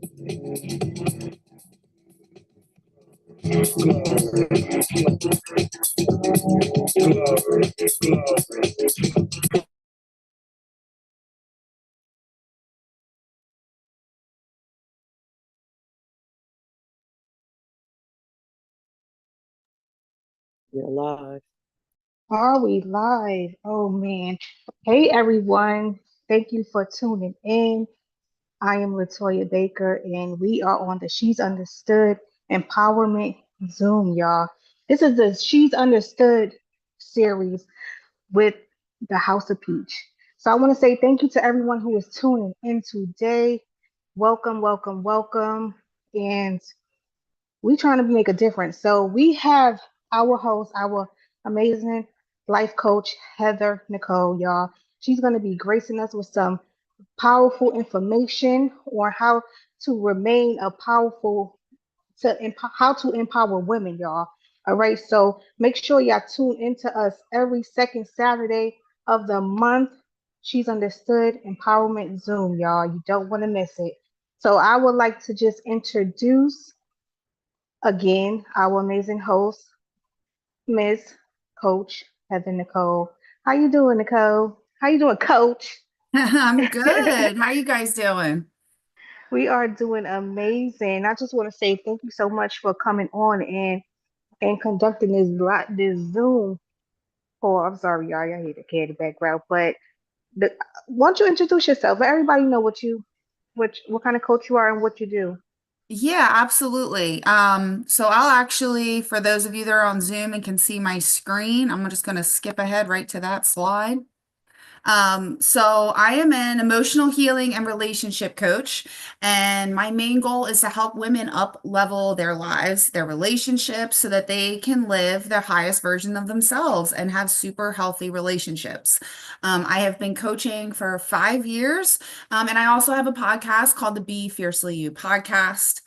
You're live. Are we live? Oh man. Hey everyone. Thank you for tuning in. I am Latoya Baker and we are on the She's Understood Empowerment Zoom, y'all. This is the She's Understood series with the House of Peach. So I want to say thank you to everyone who is tuning in today. Welcome, welcome, welcome. And we trying to make a difference. So we have our host, our amazing life coach, Heather Nicole, y'all. She's going to be gracing us with some powerful information on how to remain a powerful how to empower women, y'all. All right, so make sure y'all tune into us every second Saturday of the month. She's Understood Empowerment Zoom, y'all. You don't want to miss it. So I would like to just introduce again our amazing host, Miss Coach Heather Nicole. How you doing, Nicole? How you doing, Coach? I'm good. How you guys doing? We are doing amazing. I just want to say thank you so much for coming on and conducting this Zoom call. I'm sorry, y'all. I hear the cat in the background, but the, why don't you introduce yourself? Let everybody know what kind of coach you are and what you do. Yeah, absolutely. So I'll actually, for those of you that are on Zoom and can see my screen, I'm just going to skip ahead right to that slide. So I am an emotional healing and relationship coach, and my main goal is to help women up level their lives, their relationships, so that they can live their highest version of themselves and have super healthy relationships. I have been coaching for 5 years, and I also have a podcast called the Be Fiercely You podcast.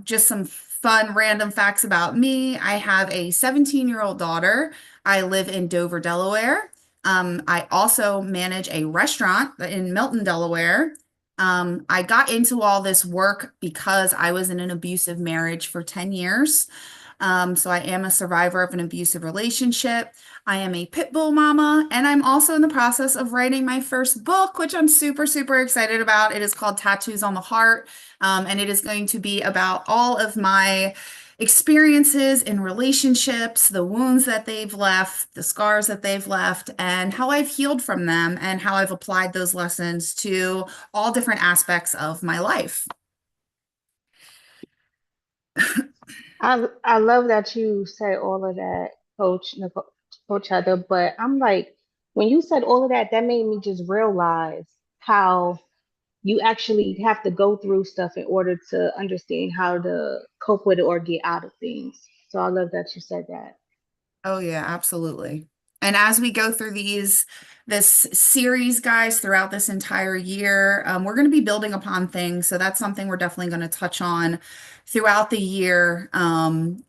Just some fun random facts about me. I have a 17-year-old daughter. I live in Dover, Delaware. I also manage a restaurant in Milton, Delaware. I got into all this work because I was in an abusive marriage for 10 years. So I am a survivor of an abusive relationship. I am a pit bull mama, and I'm also in the process of writing my first book, which I'm super, super excited about. It is called Tattoos on the Heart, and it is going to be about all of my experiences in relationships, the wounds that they've left, the scars that they've left, and how I've healed from them and how I've applied those lessons to all different aspects of my life. I love that you said all of that, Coach Heather. But I'm like, when you said all of that, that made me just realize how you actually have to go through stuff in order to understand how to cope with it or get out of things. So I love that you said that. Oh yeah, absolutely. And as we go through this series, guys, throughout this entire year, we're going to be building upon things. So that's something we're definitely going to touch on throughout the year,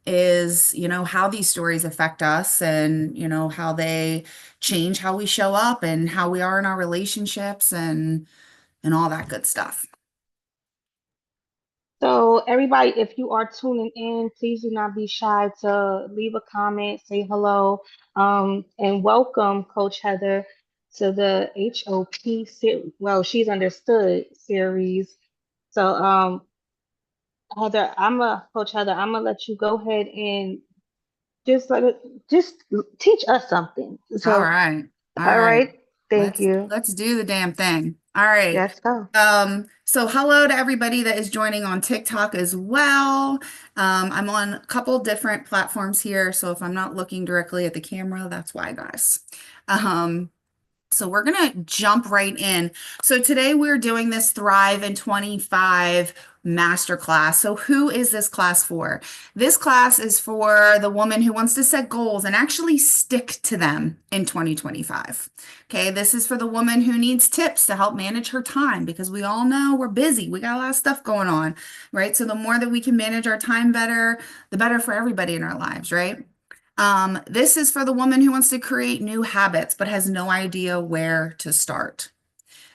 is, how these stories affect us and, how they change how we show up and how we are in our relationships and all that good stuff. So everybody, if you are tuning in, please do not be shy to leave a comment, say hello, and welcome Coach Heather to the HOP well, She's Understood series. So Heather, Coach Heather, I'm gonna let you go ahead and just teach us something. All So, right. All all right. right, thank you. Let's do the damn thing. All right. Let's go. So hello to everybody that is joining on TikTok as well. I'm on a couple different platforms here, so if I'm not looking directly at the camera, that's why, guys. Um, so we're going to jump right in. So today we're doing this Thrive in 25 masterclass. So who is this class for? This class is for the woman who wants to set goals and actually stick to them in 2025. Okay, this is for the woman who needs tips to help manage her time because we all know we're busy. We got a lot of stuff going on, right? So the more that we can manage our time better, the better for everybody in our lives, right? This is for the woman who wants to create new habits but has no idea where to start.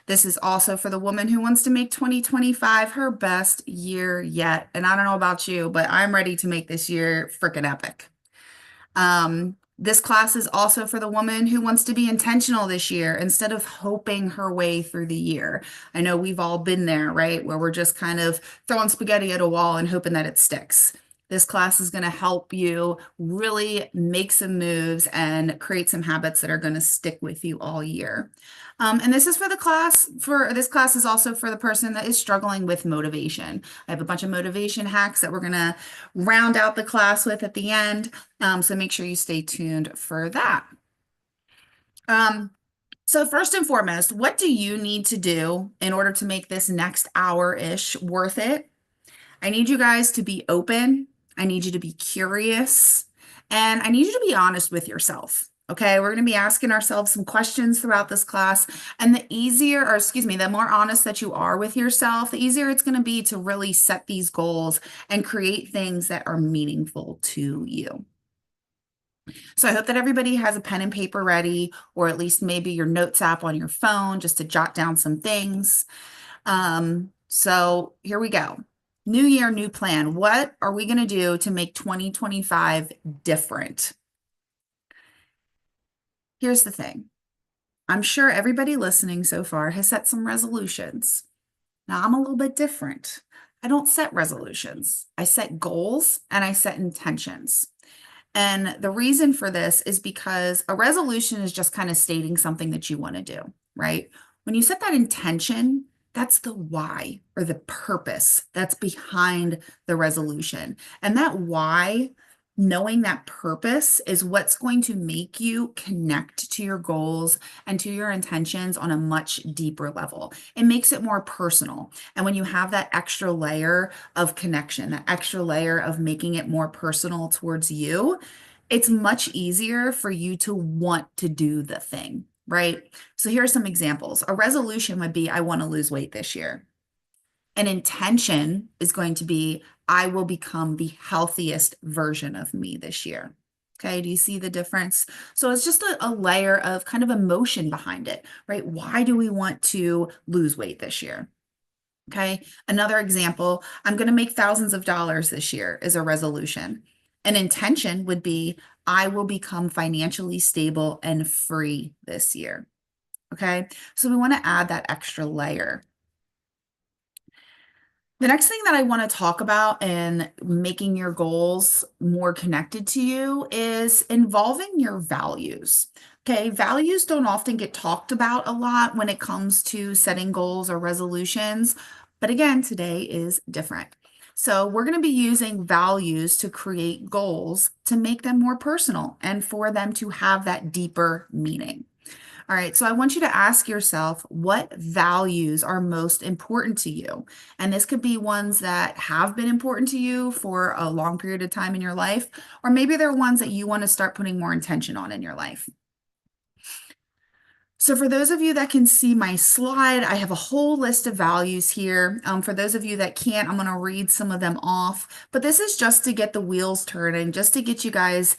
This is also for the woman who wants to make 2025 her best year yet. And I don't know about you, but I'm ready to make this year freaking epic. This class is also for the woman who wants to be intentional this year instead of hoping her way through the year. I know we've all been there, right? Where we're just kind of throwing spaghetti at a wall and hoping that it sticks. This class is going to help you really make some moves and create some habits that are going to stick with you all year. And this is for this class is also for the person that is struggling with motivation. I have a bunch of motivation hacks that we're going to round out the class with at the end. So make sure you stay tuned for that. So first and foremost, what do you need to do in order to make this next hour-ish worth it? I need you guys to be open. I need you to be curious. And I need you to be honest with yourself. Okay, we're going to be asking ourselves some questions throughout this class. And the more honest that you are with yourself, the easier it's going to be to really set these goals and create things that are meaningful to you. So I hope that everybody has a pen and paper ready, or at least maybe your notes app on your phone just to jot down some things. So here we go. New year, new plan. What are we going to do to make 2025 different? Here's the thing. I'm sure everybody listening so far has set some resolutions. Now, I'm a little bit different. I don't set resolutions. I set goals and I set intentions. And the reason for this is because a resolution is just kind of stating something that you want to do, right? When you set that intention, that's the why or the purpose that's behind the resolution. And that why, knowing that purpose, is what's going to make you connect to your goals and to your intentions on a much deeper level. It makes it more personal. And when you have that extra layer of connection, that extra layer of making it more personal towards you, it's much easier for you to want to do the thing, right? So here are some examples. A resolution would be, I want to lose weight this year. An intention is going to be, I will become the healthiest version of me this year. Okay, do you see the difference? So it's just a layer of kind of emotion behind it, right? Why do we want to lose weight this year? Okay, another example, I'm going to make thousands of dollars this year is a resolution. An intention would be, I will become financially stable and free this year. Okay, so we want to add that extra layer. The next thing that I want to talk about in making your goals more connected to you is involving your values. Okay, values don't often get talked about a lot when it comes to setting goals or resolutions, but again, today is different. So we're going to be using values to create goals to make them more personal and for them to have that deeper meaning. All right, so I want you to ask yourself what values are most important to you. And this could be ones that have been important to you for a long period of time in your life, or maybe they're ones that you want to start putting more intention on in your life. So for those of you that can see my slide, I have a whole list of values here. For those of you that can't, I'm going to read some of them off, but this is just to get the wheels turning, just to get you guys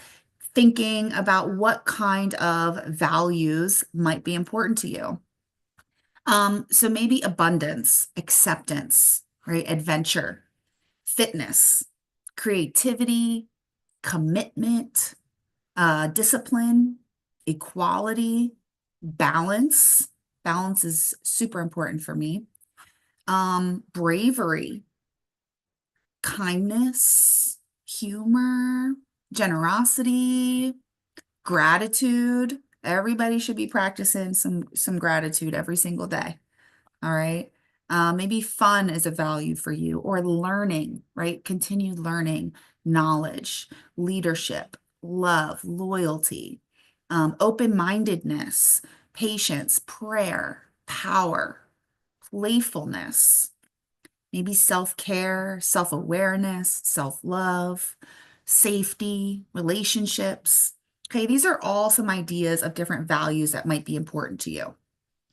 thinking about what kind of values might be important to you. So maybe abundance, acceptance, right? Adventure, fitness, creativity, commitment, discipline, equality, balance. Balance is super important for me. Bravery, kindness, humor, generosity, gratitude. Everybody should be practicing some gratitude every single day. All right. Maybe fun is a value for you, or learning, right? Continued learning, knowledge, leadership, love, loyalty, open-mindedness, patience, prayer, power, playfulness, maybe self-care, self-awareness, self-love, safety, relationships. Okay, these are all some ideas of different values that might be important to you.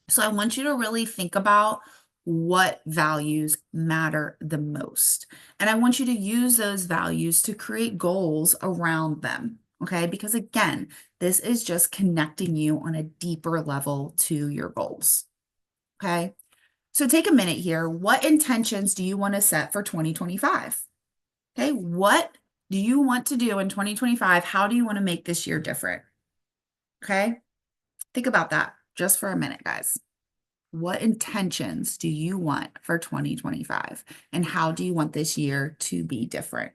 So I want you to really think about what values matter the most. And I want you to use those values to create goals around them. Okay, because again, this is just connecting you on a deeper level to your goals. Okay. So take a minute here. What intentions do you want to set for 2025? Okay. What do you want to do in 2025? How do you want to make this year different? Okay. Think about that just for a minute, guys. What intentions do you want for 2025? And how do you want this year to be different?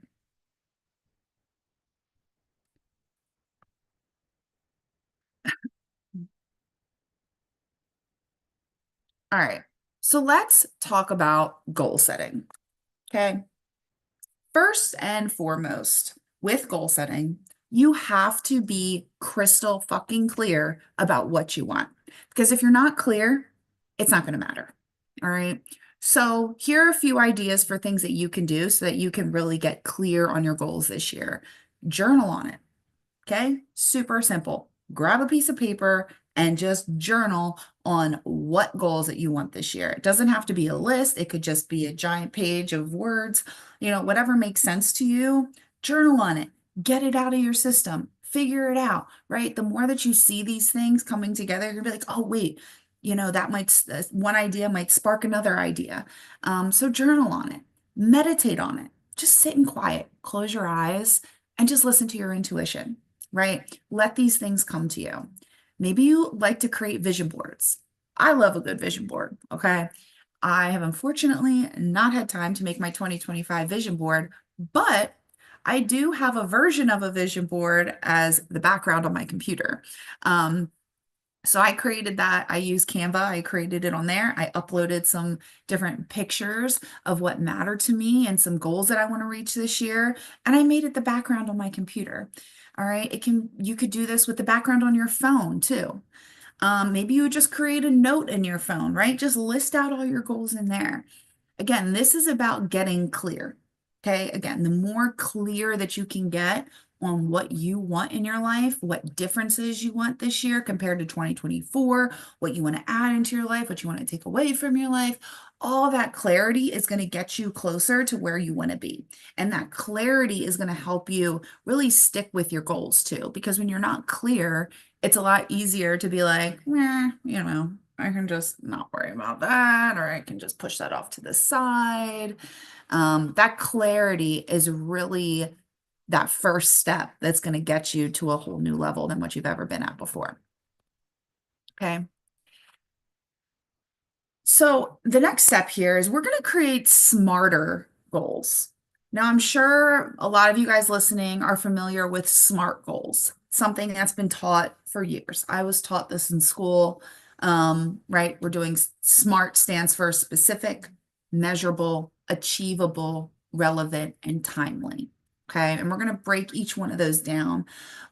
All right. So let's talk about goal setting. Okay. First and foremost, with goal setting, you have to be crystal fucking clear about what you want. Because if you're not clear, it's not going to matter. All right. So here are a few ideas for things that you can do so that you can really get clear on your goals this year. Journal on it. Okay, super simple. Grab a piece of paper and just journal on what goals that you want this year. It doesn't have to be a list, it could just be a giant page of words, whatever makes sense to you. Journal on it, get it out of your system, figure it out, right? The more that you see these things coming together, you're gonna be like, oh, wait, that might, one idea might spark another idea. So journal on it, meditate on it, just sit in quiet, close your eyes, and just listen to your intuition, right? Let these things come to you. Maybe you like to create vision boards. I love a good vision board, okay? I have unfortunately not had time to make my 2025 vision board, but I do have a version of a vision board as the background on my computer. So I created that. I used Canva. I created it on there. I uploaded some different pictures of what mattered to me and some goals that I want to reach this year. And I made it the background on my computer. All right. You could do this with the background on your phone too. Maybe you would just create a note in your phone, right? Just list out all your goals in there. Again, this is about getting clear. Okay. Again, the more clear that you can get on what you want in your life, what differences you want this year compared to 2024, what you want to add into your life, what you want to take away from your life, all that clarity is going to get you closer to where you want to be. And that clarity is going to help you really stick with your goals too. Because when you're not clear, it's a lot easier to be like, I can just not worry about that, or I can just push that off to the side. That clarity is really that first step that's going to get you to a whole new level than what you've ever been at before. Okay. So the next step here is we're going to create smarter goals. Now, I'm sure a lot of you guys listening are familiar with SMART goals, something that's been taught for years. I was taught this in school, right? We're doing SMART stands for specific, measurable, achievable, relevant, and timely. Okay. And we're going to break each one of those down.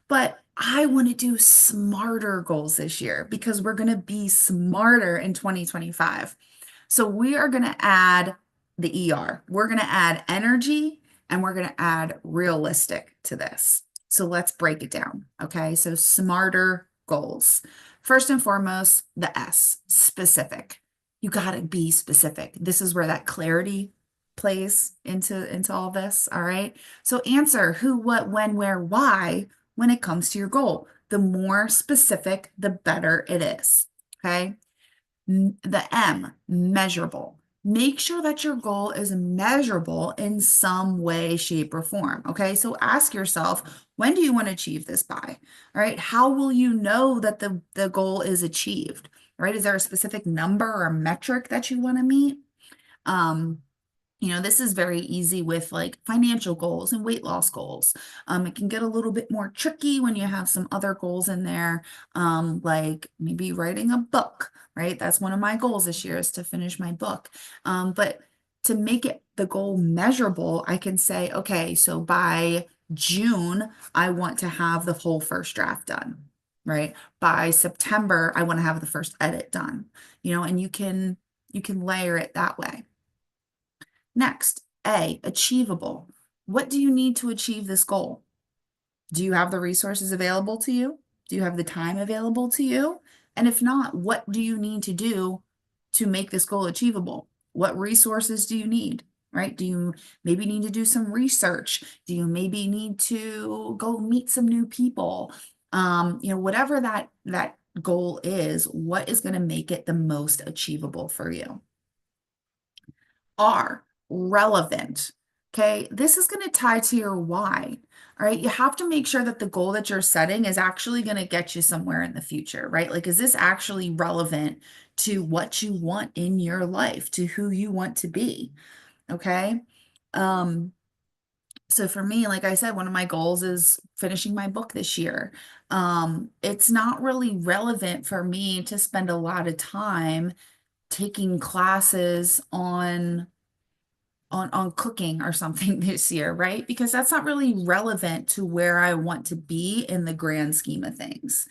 But I want to do smarter goals this year because we're going to be smarter in 2025. So we are going to add the ER. We're going to add energy and we're going to add realistic to this. So let's break it down. Okay. So smarter goals. First and foremost, the S, specific. You got to be specific. This is where that clarity plays into all this. All right. So answer who, what, when, where, why when it comes to your goal. The more specific, the better it is. Okay. The M, measurable. Make sure that your goal is measurable in some way, shape, or form. Okay. So ask yourself, when do you want to achieve this by? All right. How will you know that the goal is achieved? All right. Is there a specific number or metric that you want to meet? This is very easy with like financial goals and weight loss goals. It can get a little bit more tricky when you have some other goals in there, like maybe writing a book, right? That's one of my goals this year is to finish my book. But to make it the goal measurable, I can say, okay, so by June, I want to have the whole first draft done, right? By September, I want to have the first edit done, and you can layer it that way. Next, A, achievable. What do you need to achieve this goal? Do you have the resources available to you? Do you have the time available to you? And if not, what do you need to do to make this goal achievable? What resources do you need, right? Do you maybe need to do some research? Do you maybe need to go meet some new people? Whatever that goal is, what is going to make it the most achievable for you? R, relevant. Okay, this is going to tie to your why. All right, you have to make sure that the goal that you're setting is actually going to get you somewhere in the future, right? Like, is this actually relevant to what you want in your life, to who you want to be? Okay. Um, so for me, like I said, one of my goals is finishing my book this year. It's not really relevant for me to spend a lot of time taking classes on cooking or something this year, right? Because that's not really relevant to where I want to be in the grand scheme of things.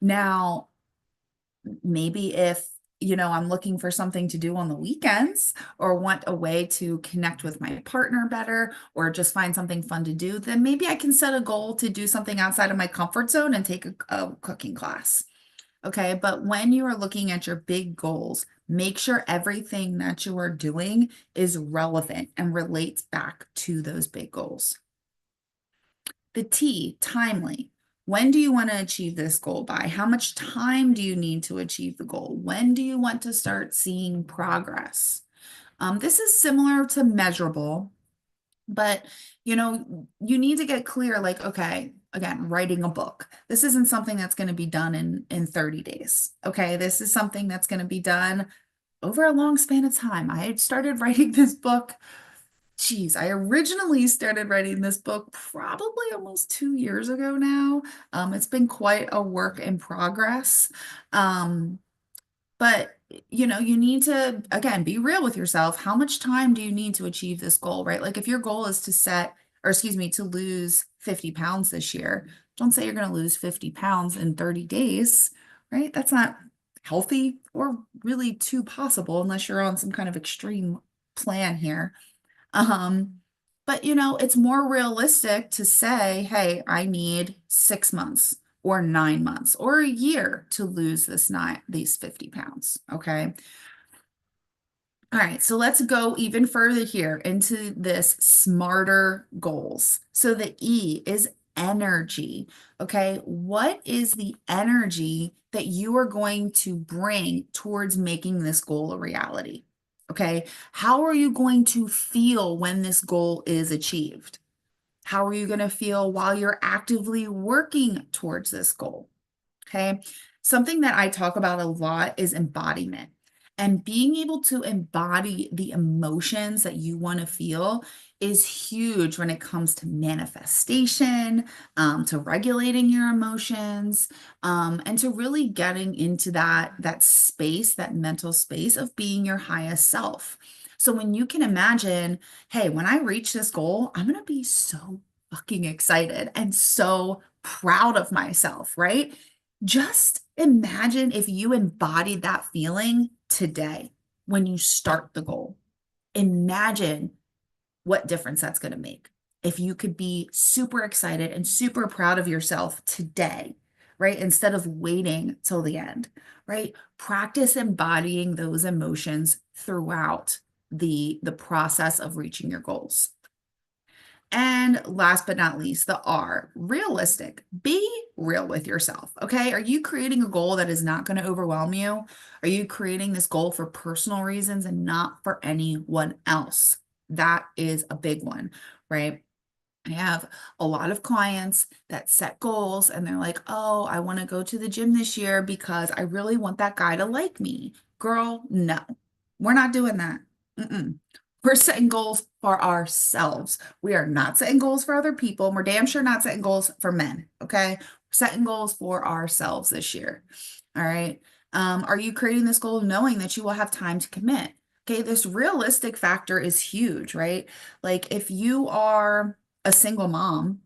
Now, maybe if I'm looking for something to do on the weekends or want a way to connect with my partner better or just find something fun to do, then maybe I can set a goal to do something outside of my comfort zone and take a cooking class. Okay, but when you are looking at your big goals, make sure everything that you are doing is relevant and relates back to those big goals. The T, timely. When do you want to achieve this goal by? How much time do you need to achieve the goal? When do you want to start seeing progress? This is similar to measurable, but you need to get clear, like, okay, again, writing a book. This isn't something that's going to be done in 30 days. Okay, this is something that's going to be done over a long span of time. I had started writing this book. Geez, I originally started writing this book probably almost 2 years ago now. It's been quite a work in progress. Um, but you need to, again, be real with yourself. How much time do you need to achieve this goal, right? Like if your goal is to set, or excuse me, to lose 50 pounds this year, don't say you're going to lose 50 pounds in 30 days, right? That's not healthy or really too possible unless you're on some kind of extreme plan here. Um, but it's more realistic to say, hey, I need 6 months or 9 months or a year to lose these 50 pounds. Okay. All right, so let's go even further here into this smarter goals. So the E is energy. Okay, what is the energy that you are going to bring towards making this goal a reality? Okay, how are you going to feel when this goal is achieved? How are you going to feel while you're actively working towards this goal? Okay. Something that I talk about a lot is embodiment. And being able to embody the emotions that you want to feel is huge when it comes to manifestation, to regulating your emotions, and to really getting into that space, that mental space of being your highest self. So when you can imagine, hey, when I reach this goal, I'm going to be so fucking excited and so proud of myself, right? Just imagine if you embodied that feeling today when you start the goal. Imagine what difference that's going to make. If you could be super excited and super proud of yourself today, right? Instead of waiting till the end, right? Practice embodying those emotions throughout the process of reaching your goals. And last but not least, the R, realistic. Be real with yourself, okay? Are you creating a goal that is not going to overwhelm you? Are you creating this goal for personal reasons and not for anyone else? That is a big one, right? I have a lot of clients that set goals and they're like, oh, I want to go to the gym this year because I really want that guy to like me. Girl, no, we're not doing that. Mm-mm. We're setting goals for ourselves. We are not setting goals for other people. We're damn sure not setting goals for men. Okay. We're setting goals for ourselves this year. All right. Are you creating this goal knowing that you will have time to commit? Okay. This realistic factor is huge, right? Like if you are a single mom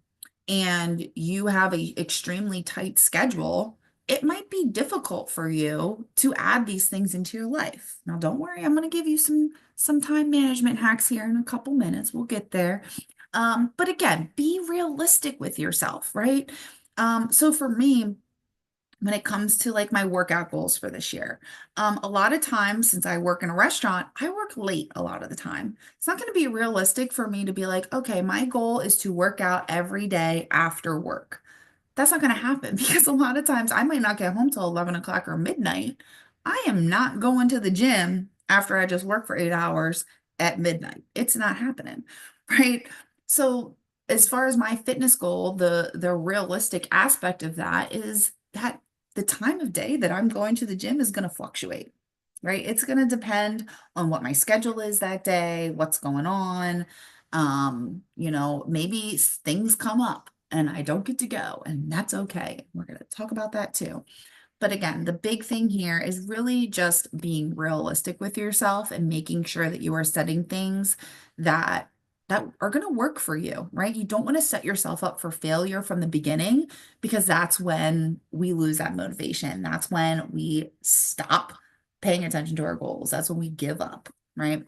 and you have a extremely tight schedule, it might be difficult for you to add these things into your life. Now, don't worry, I'm going to give you some time management hacks here in a couple minutes. We'll get there. But again, be realistic with yourself, right? So for me, when it comes to like my workout goals for this year. A lot of times, since I work in a restaurant, I work late a lot of the time. It's not going to be realistic for me to be like, okay, my goal is to work out every day after work. That's not going to happen because a lot of times I might not get home till 11 o'clock or midnight. I am not going to the gym after I just work for 8 hours at midnight. It's not happening, right? So as far as my fitness goal, the realistic aspect of that is that the time of day that I'm going to the gym is going to fluctuate, right? It's going to depend on what my schedule is that day, what's going on. Maybe things come up and I don't get to go, and that's okay. We're going to talk about that too. But again, the big thing here is really just being realistic with yourself and making sure that you are setting things that are going to work for you, right? You don't want to set yourself up for failure from the beginning because that's when we lose that motivation. That's when we stop paying attention to our goals. That's when we give up, right?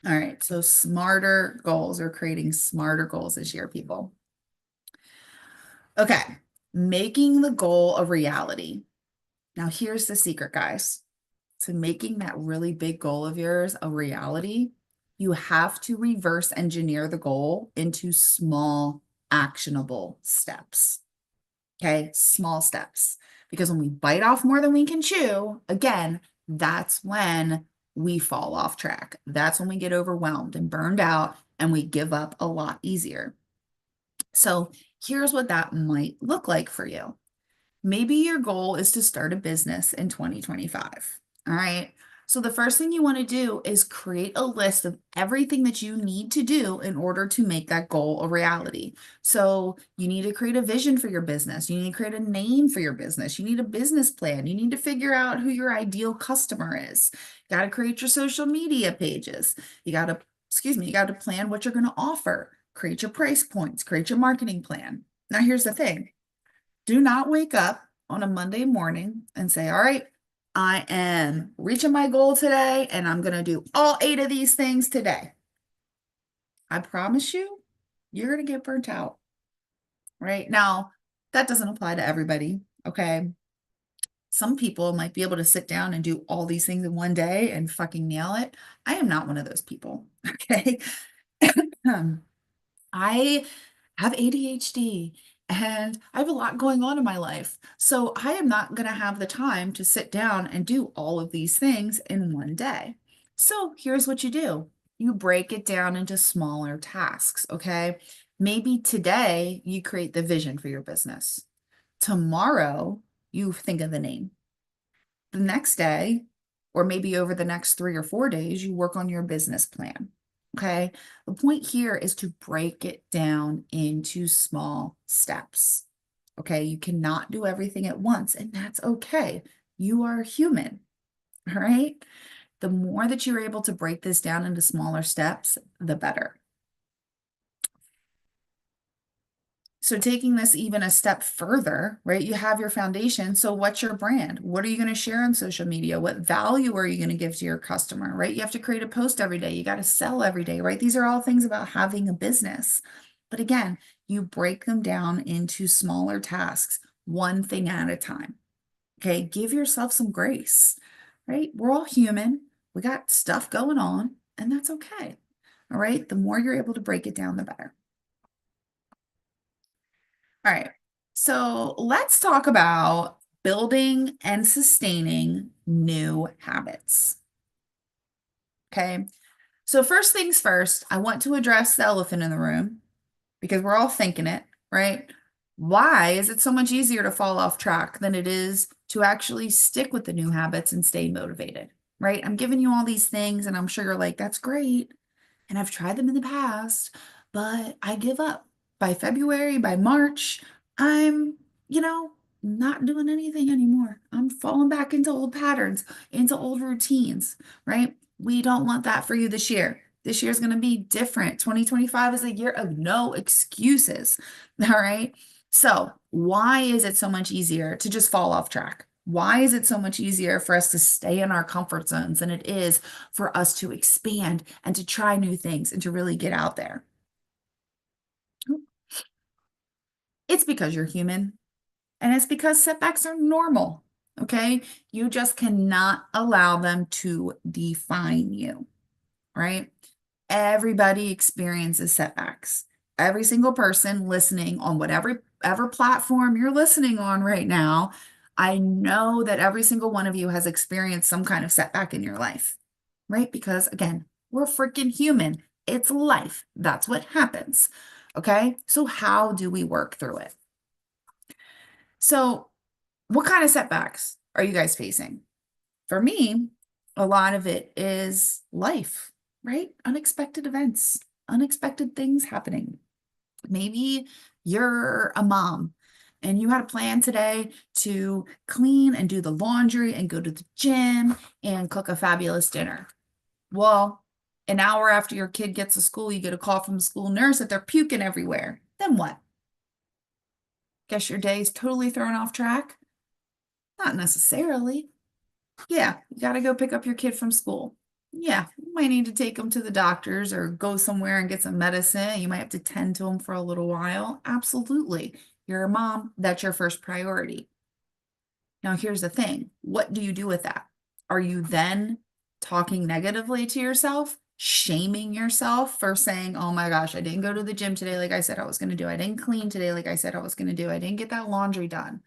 All right, so smarter goals or creating smarter goals this year, people. Okay, making the goal a reality. Now, here's the secret, guys. To making that really big goal of yours a reality, you have to reverse engineer the goal into small, actionable steps. Okay, small steps. Because when we bite off more than we can chew, again, that's when we fall off track. That's when we get overwhelmed and burned out and we give up a lot easier. So here's what that might look like for you. Maybe your goal is to start a business in 2025. All right. So the first thing you want to do is create a list of everything that you need to do in order to make that goal a reality. So you need to create a vision for your business. You need to create a name for your business. You need a business plan. You need to figure out who your ideal customer is. You got to create your social media pages. You got to plan what you're going to offer, create your price points, create your marketing plan. Now, here's the thing. Do not wake up on a Monday morning and say, all right, I am reaching my goal today and I'm going to do all 8 of these things today. I promise you, you're going to get burnt out, right? Now, that doesn't apply to everybody, okay? Some people might be able to sit down and do all these things in one day and fucking nail it. I am not one of those people, okay? I have ADHD and I have a lot going on in my life. So I am not going to have the time to sit down and do all of these things in one day. So here's what you do. You break it down into smaller tasks, okay? Maybe today you create the vision for your business. Tomorrow you think of the name. The next day, or maybe over the next 3 or 4 days, you work on your business plan. Okay. The point here is to break it down into small steps. Okay. You cannot do everything at once, and that's okay. You are human. All right. The more that you're able to break this down into smaller steps, the better. So taking this even a step further, right? You have your foundation. So what's your brand? What are you going to share on social media? What value are you going to give to your customer, right? You have to create a post every day. You got to sell every day, right? These are all things about having a business. But again, you break them down into smaller tasks, one thing at a time. Okay. Give yourself some grace, right? We're all human. We got stuff going on, and that's okay. All right. The more you're able to break it down, the better. All right, so let's talk about building and sustaining new habits. Okay, so first things first, I want to address the elephant in the room because we're all thinking it, right? Why is it so much easier to fall off track than it is to actually stick with the new habits and stay motivated, right? I'm giving you all these things and I'm sure you're like, that's great. And I've tried them in the past, but I give up. By February, by March, I'm, not doing anything anymore. I'm falling back into old patterns, into old routines, right? We don't want that for you this year. This year is going to be different. 2025 is a year of no excuses. All right. So, why is it so much easier to just fall off track? Why is it so much easier for us to stay in our comfort zones than it is for us to expand and to try new things and to really get out there? It's because you're human, and it's because setbacks are normal. Okay. You just cannot allow them to define you, right? Everybody experiences setbacks. Every single person listening on whatever whatever platform you're listening on right now, I know that every single one of you has experienced some kind of setback in your life, right? Because again, we're freaking human. It's life. That's what happens. Okay. So how do we work through it? So what kind of setbacks are you guys facing? For me, a lot of it is life, right? Unexpected events, unexpected things happening. Maybe you're a mom and you had a plan today to clean and do the laundry and go to the gym and cook a fabulous dinner. Well, an hour after your kid gets to school, you get a call from the school nurse that they're puking everywhere. Then what? Guess your day is totally thrown off track? Not necessarily. Yeah, you got to go pick up your kid from school. Yeah, you might need to take them to the doctors or go somewhere and get some medicine. You might have to tend to them for a little while. Absolutely. You're a mom, that's your first priority. Now, here's the thing. What do you do with that? Are you then talking negatively to yourself, shaming yourself for saying, oh my gosh, I didn't go to the gym today like I said I was going to do. I didn't clean today like I said I was going to do. I didn't get that laundry done.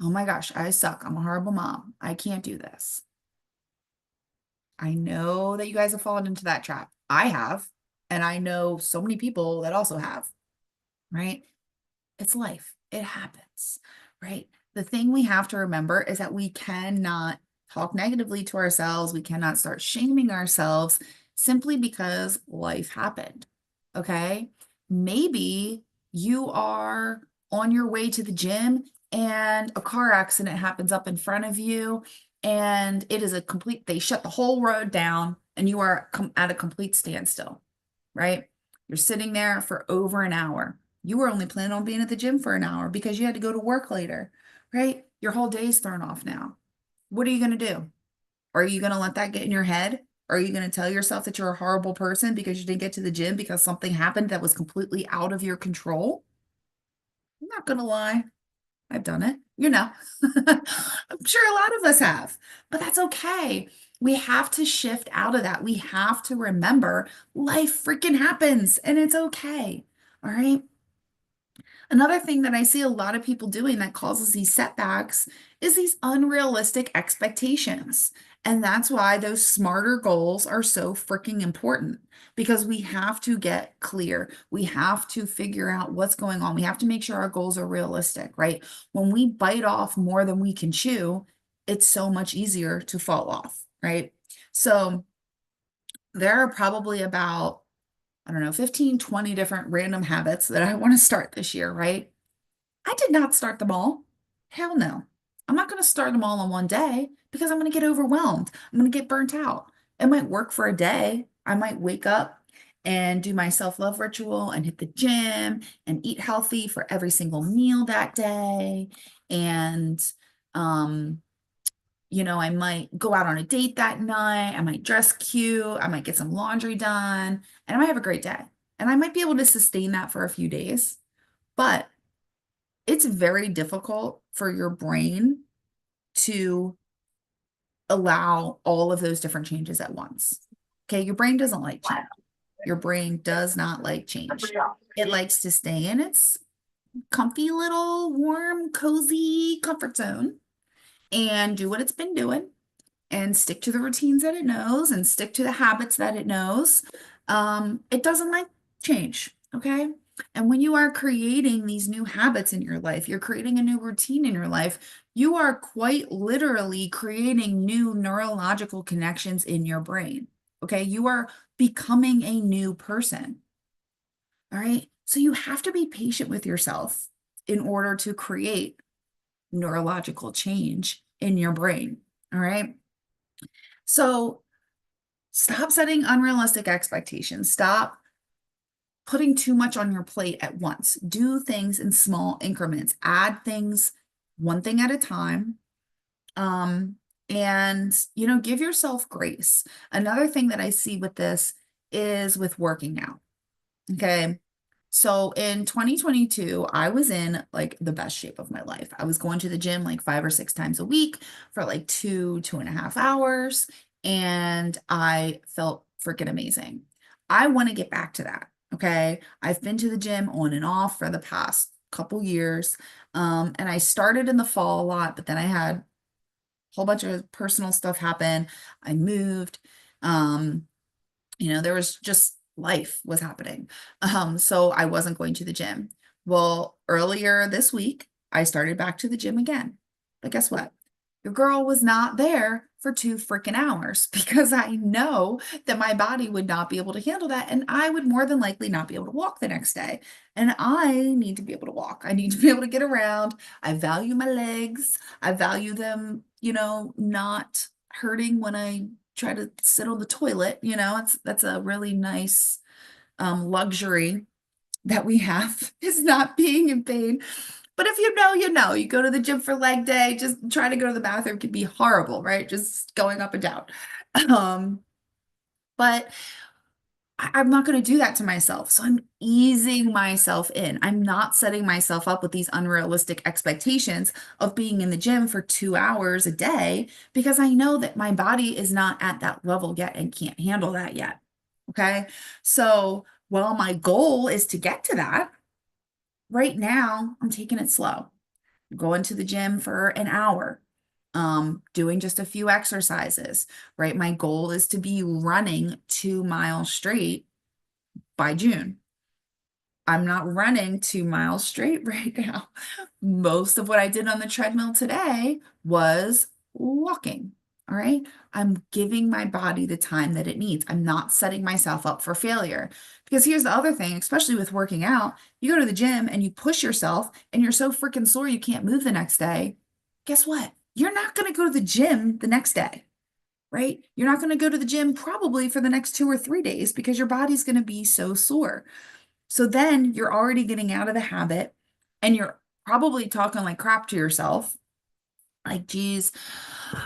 Oh my gosh, I suck. I'm a horrible mom. I can't do this. I know that you guys have fallen into that trap. I have, and I know so many people that also have, right? It's life. It happens, right? The thing we have to remember is that we cannot talk negatively to ourselves. We cannot start shaming ourselves simply because life happened. Okay. Maybe you are on your way to the gym and a car accident happens up in front of you, and it is a complete, they shut the whole road down and you are at a complete standstill, right? You're sitting there for over an hour. You were only planning on being at the gym for an hour because you had to go to work later, right? Your whole day's thrown off now. What are you going to do? Are you going to let that get in your head? Are you going to tell yourself that you're a horrible person because you didn't get to the gym because something happened that was completely out of your control? I'm not going to lie. I've done it, I'm sure a lot of us have, but that's okay. We have to shift out of that. We have to remember life freaking happens and it's okay. All right. Another thing that I see a lot of people doing that causes these setbacks is these unrealistic expectations. And that's why those smarter goals are so freaking important, because we have to get clear. We have to figure out what's going on. We have to make sure our goals are realistic, right? When we bite off more than we can chew, it's so much easier to fall off, right? So there are probably about, I don't know, 15, 20 different random habits that I want to start this year, right? I did not start them all. Hell no. I'm not going to start them all in one day because I'm going to get overwhelmed. I'm going to get burnt out. It might work for a day. I might wake up and do my self-love ritual and hit the gym and eat healthy for every single meal that day. And, um, I might go out on a date that night. I might dress cute. I might get some laundry done, and I might have a great day. And I might be able to sustain that for a few days. But it's very difficult for your brain to allow all of those different changes at once. Okay, your brain doesn't like change. Your brain does not like change. It likes to stay in its comfy little warm, cozy comfort zone and do what it's been doing and stick to the routines that it knows and stick to the habits that it knows. It doesn't like change, okay? And when you are creating these new habits in your life, you're creating a new routine in your life, you are quite literally creating new neurological connections in your brain, okay? You are becoming a new person, all right? So you have to be patient with yourself in order to create neurological change in your brain, all right? So stop setting unrealistic expectations. Stop putting too much on your plate at once. Do things in small increments. Add things one thing at a time. And give yourself grace. Another thing that I see with this is with working out. Okay. So in 2022, I was in like the best shape of my life. I was going to the gym like 5 or 6 times a week for like 2.5 hours, and I felt freaking amazing. I want to get back to that. Okay. I've been to the gym on and off for the past couple years. And I started in the fall a lot, but then I had a whole bunch of personal stuff happen. I moved. There was just life was happening. So I wasn't going to the gym. Well, earlier this week, I started back to the gym again. But guess what? Your girl was not there for 2 freaking hours because I know that my body would not be able to handle that. And I would more than likely not be able to walk the next day. And I need to be able to walk. I need to be able to get around. I value my legs. I value them, not hurting when I try to sit on the toilet. That's a really nice luxury that we have is not being in pain. But if you go to the gym for leg day, just trying to go to the bathroom can be horrible, right? Just going up and down. But I'm not going to do that to myself. So I'm easing myself in. I'm not setting myself up with these unrealistic expectations of being in the gym for 2 hours a day because I know that my body is not at that level yet and can't handle that yet. Okay. So while my goal is to get to that, right now I'm taking it slow. Going to the gym for an hour, doing just a few exercises, right? My goal is to be running 2 miles straight by June. I'm not running 2 miles straight right now. Most of what I did on the treadmill today was walking. All right. I'm giving my body the time that it needs. I'm not setting myself up for failure. Because here's the other thing, especially with working out, you go to the gym and you push yourself and you're so freaking sore you can't move the next day. Guess what? You're not going to go to the gym the next day, right? You're not going to go to the gym probably for the next 2 or 3 days because your body's going to be so sore. So then you're already getting out of the habit and you're probably talking like crap to yourself. Like, geez,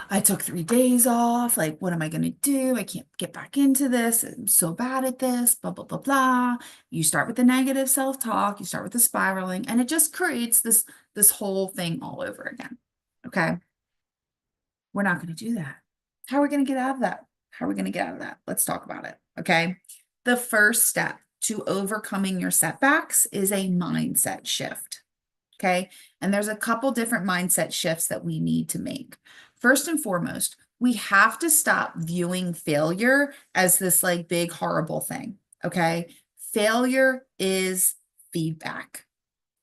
I took 3 days off. Like, what am I going to do? I can't get back into this. I'm so bad at this, blah, blah, blah, blah. You start with the negative self-talk, you start with the spiraling, and it just creates this whole thing all over again. Okay. We're not going to do that. How are we going to get out of that? How are we going to get out of that? Let's talk about it. Okay. The first step to overcoming your setbacks is a mindset shift. Okay. And there's a couple different mindset shifts that we need to make. First and foremost, we have to stop viewing failure as this like big, horrible thing. Okay. Failure is feedback.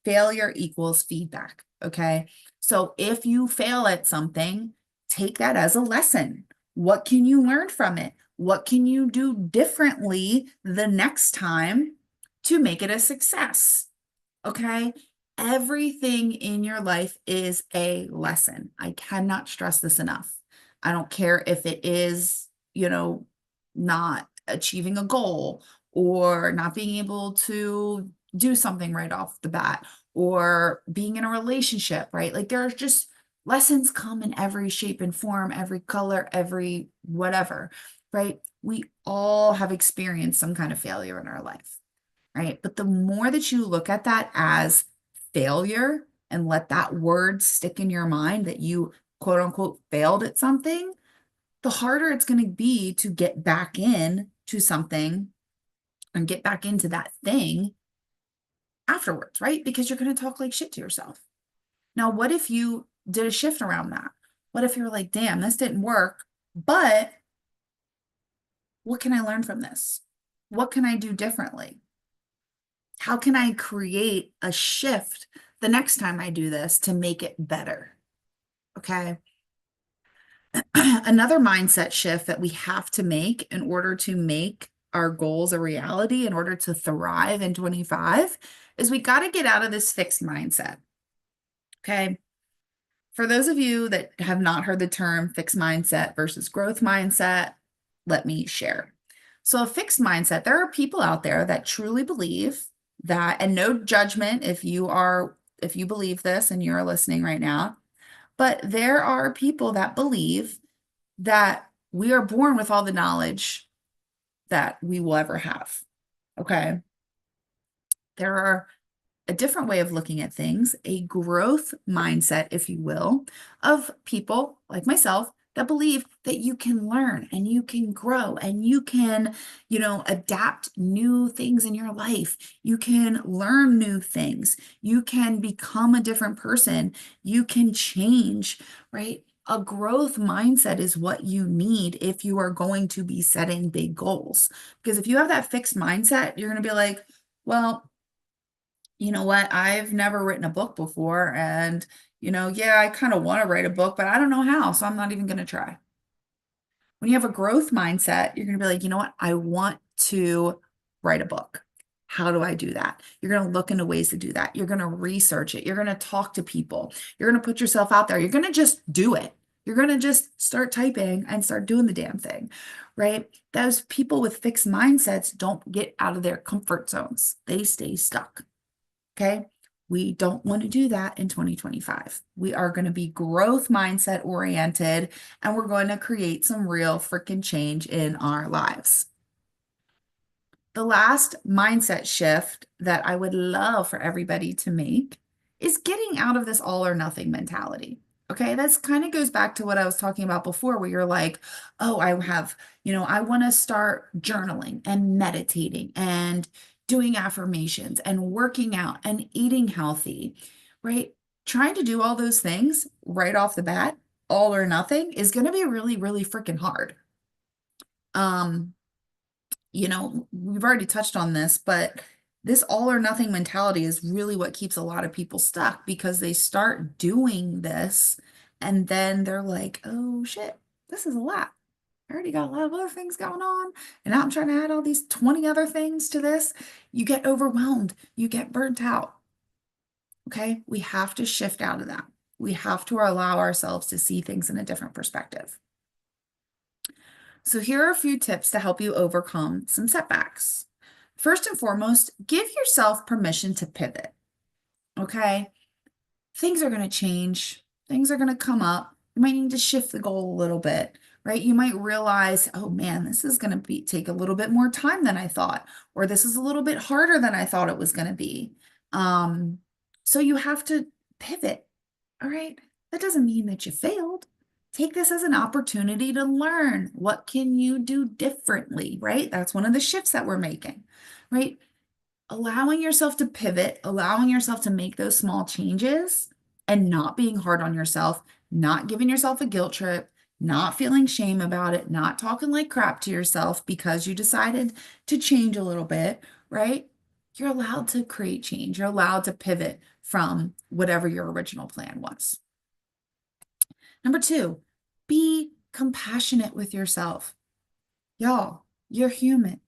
Failure equals feedback. Okay. So if you fail at something, take that as a lesson. What can you learn from it? What can you do differently the next time to make it a success? Okay. Everything in your life is a lesson. I cannot stress this enough. I don't care if it is, not achieving a goal or not being able to do something right off the bat or being in a relationship, right? Like there's just lessons come in every shape and form, every color, every whatever, right? We all have experienced some kind of failure in our life, right? But the more that you look at that as failure and let that word stick in your mind that you quote unquote failed at something, the harder it's going to be to get back in to something and get back into that thing afterwards, right? Because you're going to talk like shit to yourself. Now, what if you did a shift around that? What if you're like, damn, this didn't work, but what can I learn from this? What can I do differently? How can I create a shift the next time I do this to make it better? Okay. Another mindset shift that we have to make in order to make our goals a reality, in order to thrive in 25, is we got to get out of this fixed mindset. Okay. For those of you that have not heard the term fixed mindset versus growth mindset, let me share. So, a fixed mindset, there are people out there that truly believe that, and no judgment if you believe this and you're listening right now, but there are people that believe that we are born with all the knowledge that we will ever have. Okay. There are a different way of looking at things, a growth mindset, if you will, of people like myself that believe that you can learn and you can grow and you can, adapt new things in your life. You can learn new things. You can become a different person. You can change, right? A growth mindset is what you need if you are going to be setting big goals. Because if you have that fixed mindset, you're going to be like, well, you know what? I've never written a book before. And, yeah, I kind of want to write a book, but I don't know how. So I'm not even going to try. When you have a growth mindset, you're going to be like, you know what? I want to write a book. How do I do that? You're going to look into ways to do that. You're going to research it. You're going to talk to people. You're going to put yourself out there. You're going to just do it. You're going to just start typing and start doing the damn thing, right? Those people with fixed mindsets don't get out of their comfort zones. They stay stuck. Okay. We don't want to do that in 2025. We are going to be growth mindset oriented and we're going to create some real freaking change in our lives. The last mindset shift that I would love for everybody to make is getting out of this all or nothing mentality. Okay, that's kind of goes back to what I was talking about before, where you're like, oh, I want to start journaling and meditating and doing affirmations and working out and eating healthy, right? Trying to do all those things right off the bat, all or nothing, is going to be really, really freaking hard. We've already touched on this, but this all or nothing mentality is really what keeps a lot of people stuck because they start doing this and then they're like, oh shit, this is a lot. I already got a lot of other things going on. And now I'm trying to add all these 20 other things to this. You get overwhelmed, you get burnt out. Okay. We have to shift out of that. We have to allow ourselves to see things in a different perspective. So here are a few tips to help you overcome some setbacks. First and foremost, give yourself permission to pivot. Okay. Things are going to change. Things are going to come up. You might need to shift the goal a little bit, right? You might realize, oh man, this is going to take a little bit more time than I thought, or this is a little bit harder than I thought it was going to be. So you have to pivot. All right. That doesn't mean that you failed. Take this as an opportunity to learn. What can you do differently, right? That's one of the shifts that we're making, right? Allowing yourself to pivot, allowing yourself to make those small changes and not being hard on yourself, not giving yourself a guilt trip, not feeling shame about it, not talking like crap to yourself because you decided to change a little bit, right? You're allowed to create change. You're allowed to pivot from whatever your original plan was. Number two, be compassionate with yourself. Y'all, you're human.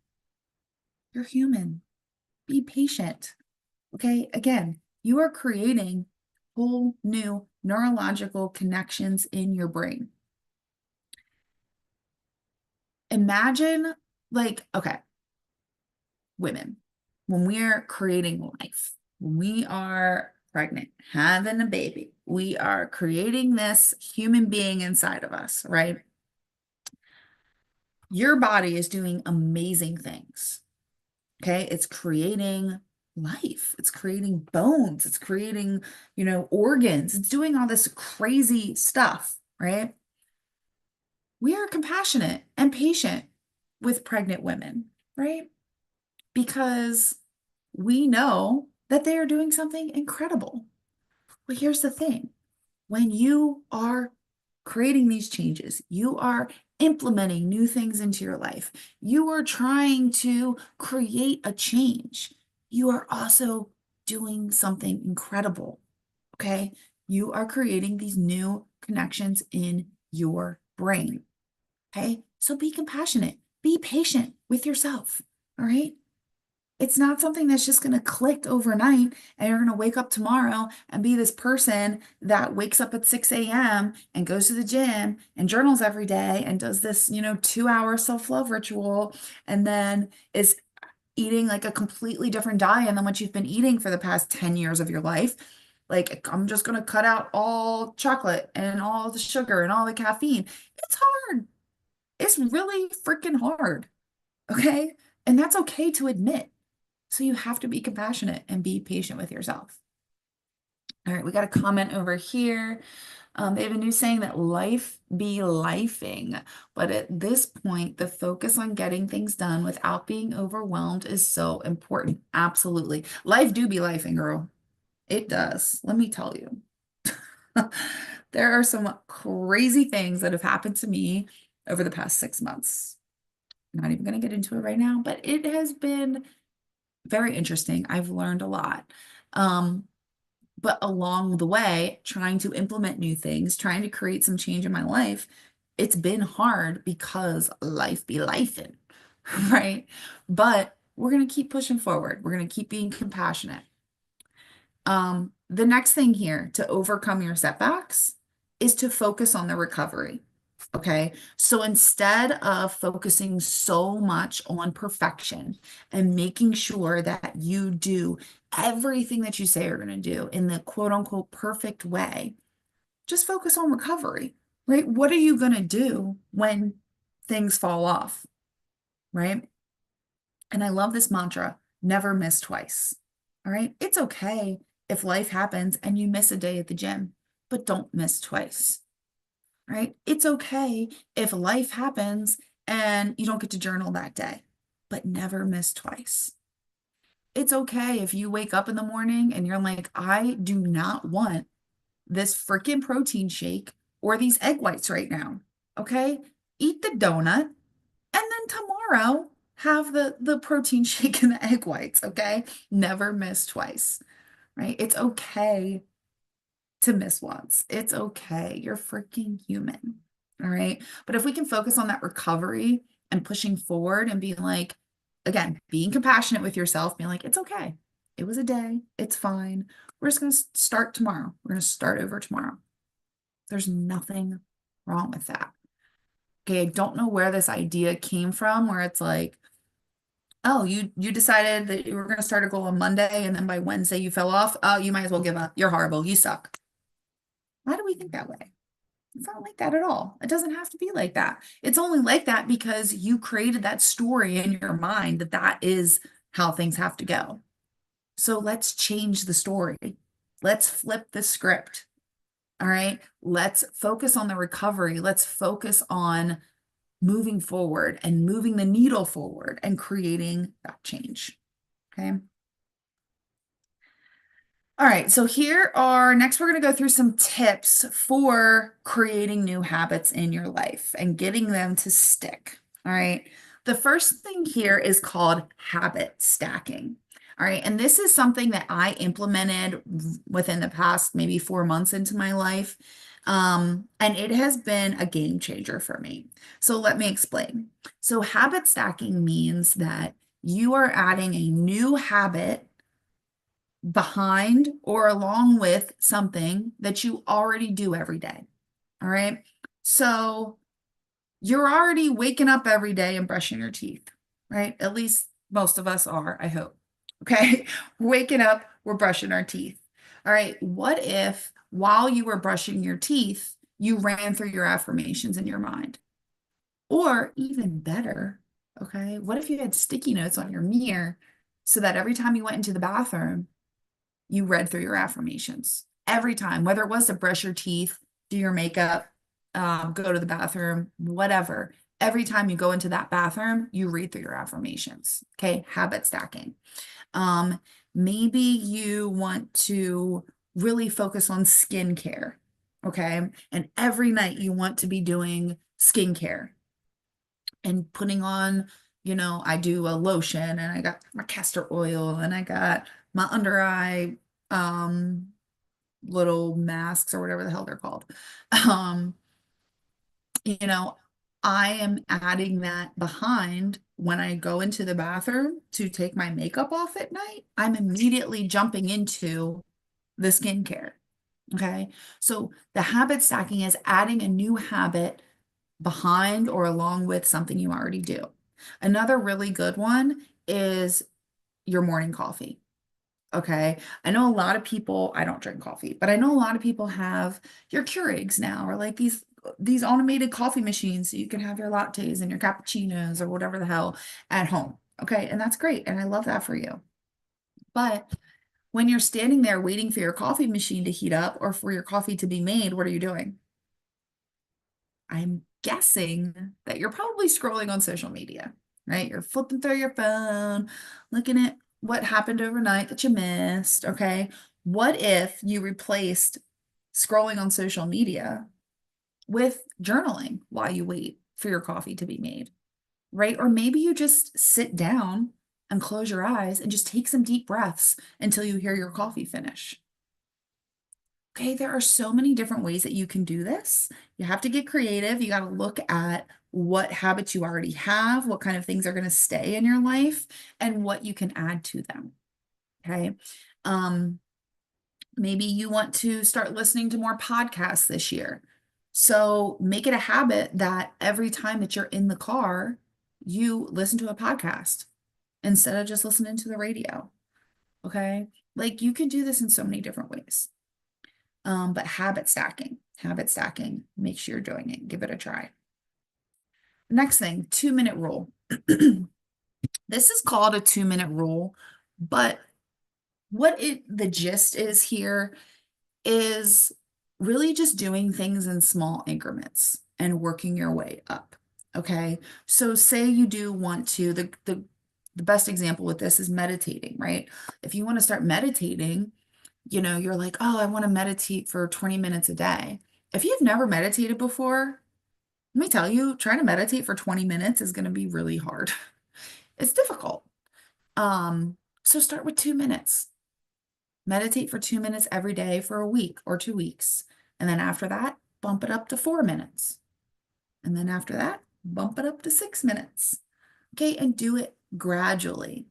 You're human. Be patient. Okay. Again, you are creating whole new neurological connections in your brain. Imagine, okay, women, when we are creating life, when we are pregnant, having a baby, we are creating this human being inside of us, right? Your body is doing amazing things. Okay. It's creating life. It's creating bones. It's creating, organs. It's doing all this crazy stuff, right? We are compassionate and patient with pregnant women, right? Because we know that they are doing something incredible. Well, here's the thing. When you are creating these changes, you are implementing new things into your life, you are trying to create a change, you are also doing something incredible. Okay. You are creating these new connections in your brain. Okay. So be compassionate, be patient with yourself. All right. It's not something that's just going to click overnight and you're going to wake up tomorrow and be this person that wakes up at 6 a.m. and goes to the gym and journals every day and does this, 2-hour self-love ritual and then is eating like a completely different diet than what you've been eating for the past 10 years of your life. Like, I'm just going to cut out all chocolate and all the sugar and all the caffeine. It's hard. It's really freaking hard. Okay. And that's okay to admit. So you have to be compassionate and be patient with yourself. All right, we got a comment over here. They have a new saying that life be lifing. But at this point, the focus on getting things done without being overwhelmed is so important. Absolutely. Life do be lifing, girl. It does. Let me tell you. There are some crazy things that have happened to me over the past 6 months. I'm not even going to get into it right now, but it has been very interesting. I've learned a lot. Um, but along the way, trying to implement new things, trying to create some change in my life, it's been hard because life be lifing, right? But we're going to keep pushing forward. We're going to keep being compassionate. The next thing here to overcome your setbacks is to focus on the recovery. Okay. So instead of focusing so much on perfection and making sure that you do everything that you say you're going to do in the quote unquote perfect way, just focus on recovery, right? What are you going to do when things fall off, right? And I love this mantra, never miss twice. All right. It's okay if life happens and you miss a day at the gym, but don't miss twice, right? It's okay if life happens and you don't get to journal that day, but never miss twice. It's okay if you wake up in the morning and you're like, I do not want this freaking protein shake or these egg whites right now. Okay. Eat the donut and then tomorrow have the protein shake and the egg whites. Okay. Never miss twice, right? It's okay to miss once. It's okay. You're freaking human. All right. But if we can focus on that recovery and pushing forward and being like, again, being compassionate with yourself, being like, it's okay. It was a day. It's fine. We're just going to start tomorrow. We're going to start over tomorrow. There's nothing wrong with that. Okay. I don't know where this idea came from, where it's like, oh, you decided that you were going to start a goal on Monday and then by Wednesday you fell off. Oh, you might as well give up. You're horrible. You suck. Why do we think that way? It's not like that at all. It doesn't have to be like that. It's only like that because you created that story in your mind that that is how things have to go. So let's change the story. Let's flip the script. All right. Let's focus on the recovery. Let's focus on moving forward and moving the needle forward and creating that change. Okay. All right, so next we're going to go through some tips for creating new habits in your life and getting them to stick. All right, the first thing here is called habit stacking. All right, and this is something that I implemented within the past maybe 4 months into my life. And it has been a game changer for me. So let me explain. So habit stacking means that you are adding a new habit behind or along with something that you already do every day. All right. So you're already waking up every day and brushing your teeth, right? At least most of us are, I hope. Okay. We're waking up, we're brushing our teeth. All right. What if while you were brushing your teeth, you ran through your affirmations in your mind? Or even better, okay, what if you had sticky notes on your mirror so that every time you went into the bathroom, you read through your affirmations every time, whether it was to brush your teeth, do your makeup, go to the bathroom, whatever. Every time you go into that bathroom, you read through your affirmations. Okay, habit stacking. Um, Maybe you want to really focus on skincare. Okay, and every night you want to be doing skincare and putting on, I do a lotion and I got my castor oil and I got my under eye little masks or whatever the hell they're called. Um, you know, I am adding that behind when I go into the bathroom to take my makeup off at night. I'm immediately jumping into the skincare. Okay. So the habit stacking is adding a new habit behind or along with something you already do. Another really good one is your morning coffee. Okay. I know a lot of people, I don't drink coffee, but I know a lot of people have your Keurigs now or like these automated coffee machines so you can have your lattes and your cappuccinos or whatever the hell at home. Okay. And that's great. And I love that for you. But When you're standing there waiting for your coffee machine to heat up or for your coffee to be made, what are you doing? I'm guessing that you're probably scrolling on social media, right? You're flipping through your phone, looking at what happened overnight that you missed, okay? What if you replaced scrolling on social media with journaling while you wait for your coffee to be made, right? Or maybe you just sit down and close your eyes and just take some deep breaths until you hear your coffee finish. Okay, there are so many different ways that you can do this. You have to get creative. You got to look at what habits you already have, what kind of things are going to stay in your life, and what you can add to them. Okay. Um, Maybe you want to start listening to more podcasts this year. So make it a habit that every time that you're in the car, you listen to a podcast instead of just listening to the radio. Okay. Like you can do this in so many different ways. But habit stacking, make sure you're doing it. Give it a try. Next thing, 2-minute rule. This is called a 2-minute rule, but the gist is here is really just doing things in small increments and working your way up. Okay. So say you do want to, the best example with this is meditating, right? If you want to start meditating, you're like, oh, I want to meditate for 20 minutes a day. If you've never meditated before, let me tell you, trying to meditate for 20 minutes is going to be really hard. It's difficult. So start with 2 minutes. Meditate for 2 minutes every day for a week or 2 weeks. And then after that, bump it up to 4 minutes. And then after that, bump it up to 6 minutes. Okay, and do it gradually.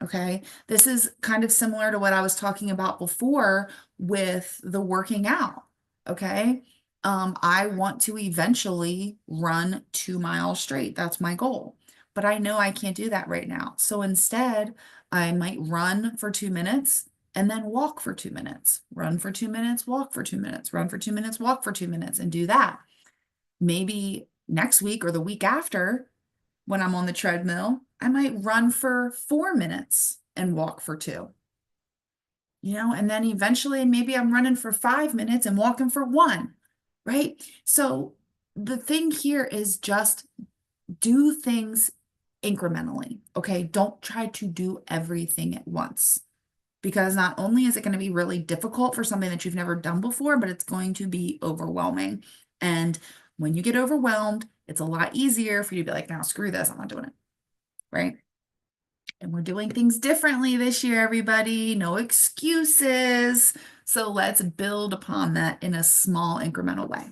Okay, this is kind of similar to what I was talking about before with the working out. Okay, I want to eventually run 2 miles straight. That's my goal. But I know I can't do that right now. So instead, I might run for 2 minutes and then walk for 2 minutes. Run for 2 minutes, walk for 2 minutes, run for 2 minutes, walk for 2 minutes, and do that. Maybe next week or the week after, when I'm on the treadmill, I might run for 4 minutes and walk for two, and then eventually maybe I'm running for 5 minutes and walking for one, right? So the thing here is just do things incrementally, okay? Don't try to do everything at once because not only is it going to be really difficult for something that you've never done before, but it's going to be overwhelming. And when you get overwhelmed, it's a lot easier for you to be like, now screw this, I'm not doing it, right? And we're doing things differently this year, everybody. No excuses. So let's build upon that in a small incremental way.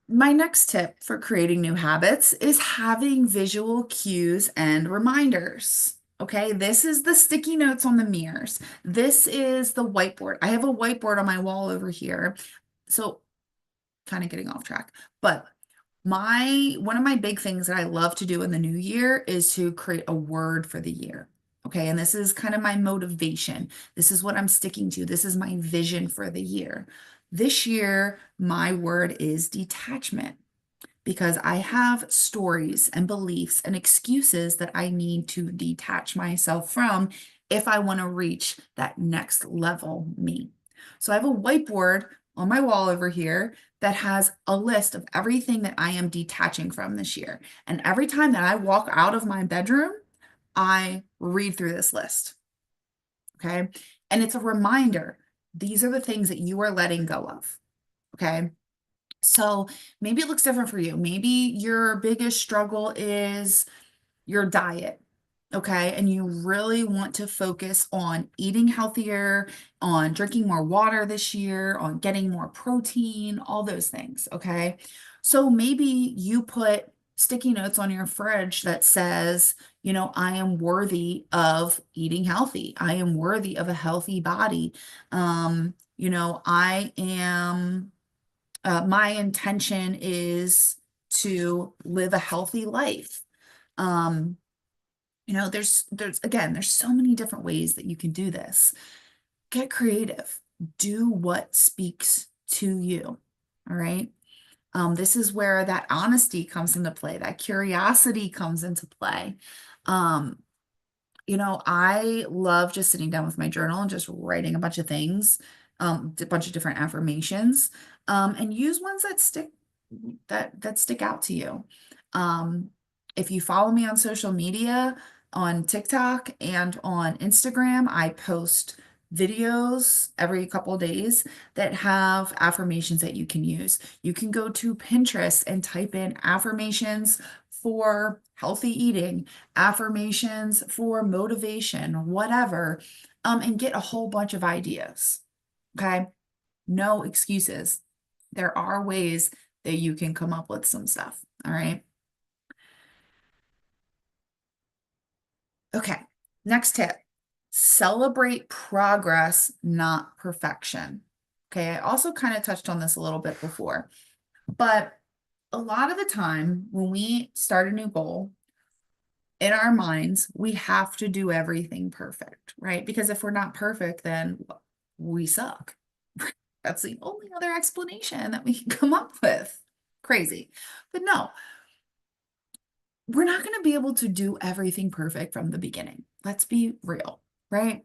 My next tip for creating new habits is having visual cues and reminders. Okay, this is the sticky notes on the mirrors. This is the whiteboard. I have a whiteboard on my wall over here. So kind of getting off track, but one of my big things that I love to do in the new year is to create a word for the year. Okay, and this is kind of my motivation. This is what I'm sticking to. This is my vision for the year. This year, my word is detachment because I have stories and beliefs and excuses that I need to detach myself from if I want to reach that next level me. So I have a whiteboard on my wall over here that has a list of everything that I am detaching from this year. And every time that I walk out of my bedroom, I read through this list. Okay. And it's a reminder. These are the things that you are letting go of. Okay. So maybe it looks different for you. Maybe your biggest struggle is your diet. Okay. And you really want to focus on eating healthier, on drinking more water this year, on getting more protein, all those things. Okay. So maybe you put sticky notes on your fridge that says, I am worthy of eating healthy. I am worthy of a healthy body. I am my intention is to live a healthy life. Um, there's so many different ways that you can do this. Get creative. Do what speaks to you. All right. This is where that honesty comes into play, that curiosity comes into play. Um, I love just sitting down with my journal and just writing a bunch of things, a bunch of different affirmations, and use ones that stick out to you. Um, if you follow me on social media, on TikTok and on Instagram, I post videos every couple of days that have affirmations that you can use. You can go to Pinterest and type in affirmations for healthy eating, affirmations for motivation, whatever, and get a whole bunch of ideas. Okay. No excuses. There are ways that you can come up with some stuff. All right. Okay. Next tip, celebrate progress, not perfection. Okay. I also kind of touched on this a little bit before, but a lot of the time when we start a new goal, in our minds, we have to do everything perfect, right? Because if we're not perfect, then we suck. That's the only other explanation that we can come up with. Crazy. But no, we're not going to be able to do everything perfect from the beginning. Let's be real, right?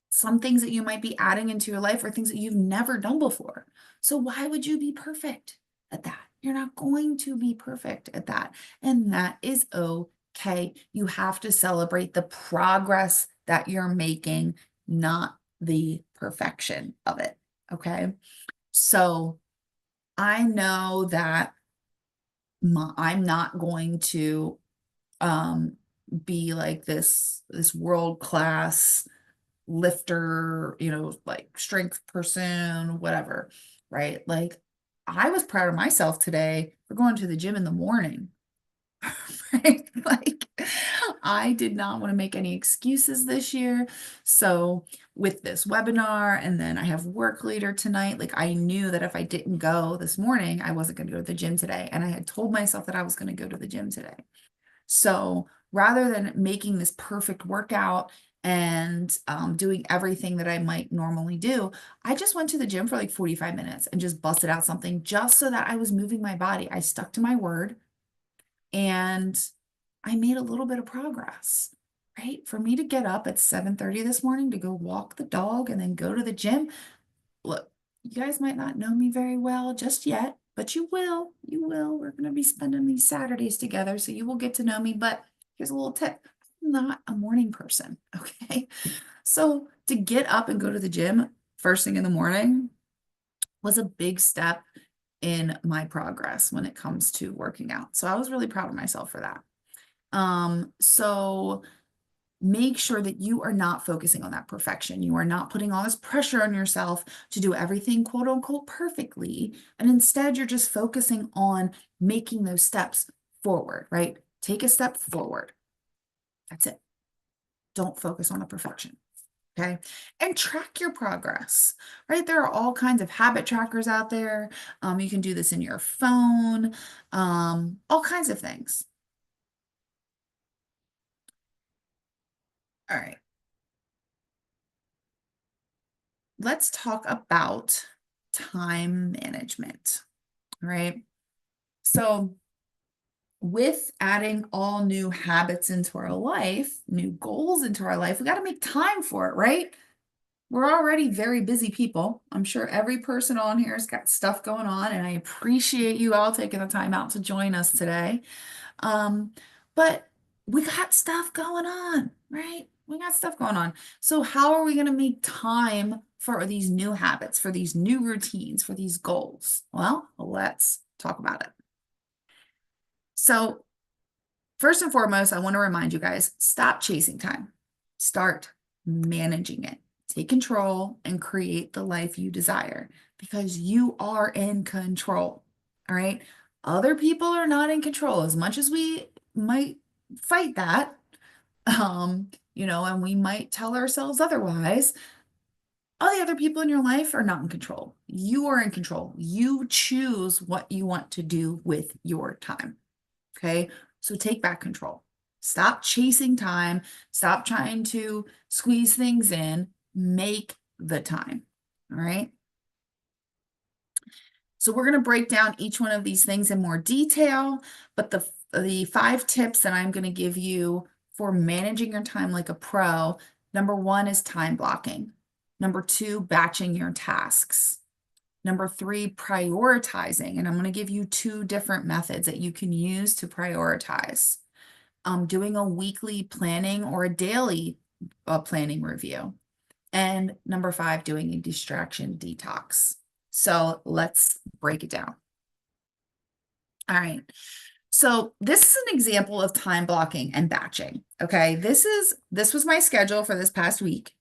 Some things that you might be adding into your life are things that you've never done before. So why would you be perfect at that? You're not going to be perfect at that. And that is okay. You have to celebrate the progress that you're making, not the perfection of it. Okay. So I know that I'm not going to um, be like this world class lifter, like strength person, whatever, right? Like I was proud of myself today for going to the gym in the morning, right? Like I did not want to make any excuses this year. So with this webinar and then I have work later tonight, like I knew that if I didn't go this morning, I wasn't going to go to the gym today. And I had told myself that I was going to go to the gym today. So rather than making this perfect workout and doing everything that I might normally do, I just went to the gym for like 45 minutes and just busted out something just so that I was moving my body. I stuck to my word and I made a little bit of progress, right? For me to get up at 7:30 this morning to go walk the dog and then go to the gym. Look, you guys might not know me very well just yet, but you will. You will. We're going to be spending these Saturdays together, so you will get to know me. But here's a little tip. I'm not a morning person, okay? So to get up and go to the gym first thing in the morning was a big step in my progress when it comes to working out. So I was really proud of myself for that. So make sure that you are not focusing on that perfection. You are not putting all this pressure on yourself to do everything quote unquote perfectly. And instead, you're just focusing on making those steps forward, right? Take a step forward. That's it. Don't focus on the perfection. Okay. And track your progress, right? There are all kinds of habit trackers out there. You can do this in your phone, all kinds of things. All right. Let's talk about time management, right? So with adding all new habits into our life, new goals into our life, we got to make time for it, right? We're already very busy people. I'm sure every person on here has got stuff going on, and I appreciate you all taking the time out to join us today. Um, but we got stuff going on, right? We got stuff going on. So how are we going to make time for these new habits, for these new routines, for these goals? Well, let's talk about it. So first and foremost, I want to remind you guys, stop chasing time. Start managing it. Take control and create the life you desire because you are in control. All right. Other people are not in control as much as we might fight that, and we might tell ourselves otherwise. All the other people in your life are not in control. You are in control. You choose what you want to do with your time. Okay. So take back control. Stop chasing time. Stop trying to squeeze things in. Make the time. All right. So we're going to break down each one of these things in more detail, but the 5 tips that I'm going to give you for managing your time like a pro, number one is time blocking. Number two, batching your tasks. Number three, prioritizing. And I'm going to give you two different methods that you can use to prioritize. Doing a weekly planning or a daily planning review. And number five, doing a distraction detox. So let's break it down. All right. So this is an example of time blocking and batching. Okay. This was my schedule for this past week.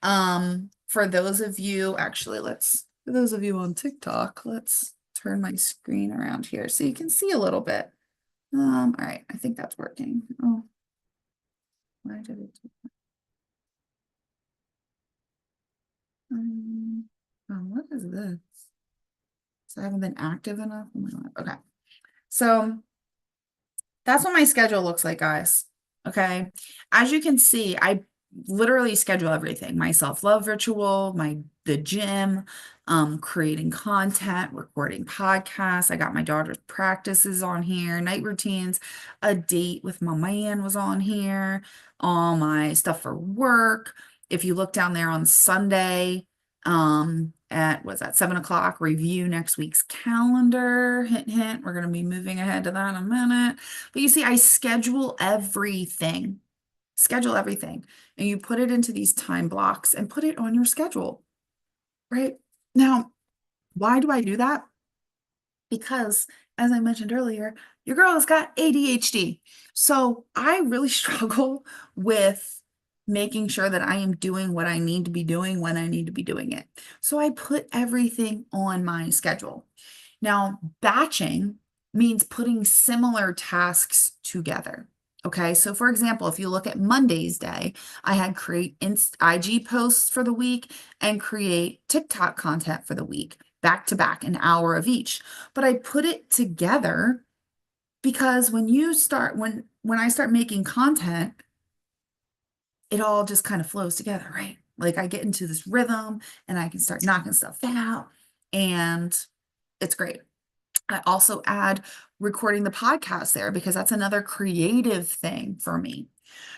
For those of you, actually, for those of you on TikTok, let's turn my screen around here so you can see a little bit. All right, I think that's working. Oh, why did it do that? What is this? So I haven't been active enough. Oh my God. Okay. So that's what my schedule looks like, guys. Okay. As you can see, I literally schedule everything. My self-love ritual, the gym, creating content, recording podcasts. I got my daughter's practices on here, night routines, a date with my man was on here, all my stuff for work. If you look down there on Sunday, was that 7 o'clock, review next week's calendar. Hint, hint, we're going to be moving ahead to that in a minute. But you see, I schedule everything, and you put it into these time blocks and put it on your schedule, right? Now, why do I do that? Because as I mentioned earlier, your girl has got ADHD. So I really struggle with making sure that I am doing what I need to be doing when I need to be doing it. So I put everything on my schedule. Now, batching means putting similar tasks together. Okay, so for example, if you look at Monday's day, I had create IG posts for the week and create TikTok content for the week, back to back, an hour of each. But I put it together because when I start making content, it all just kind of flows together, right? Like I get into this rhythm and I can start knocking stuff out, and it's great. I also add recording the podcast there because that's another creative thing for me.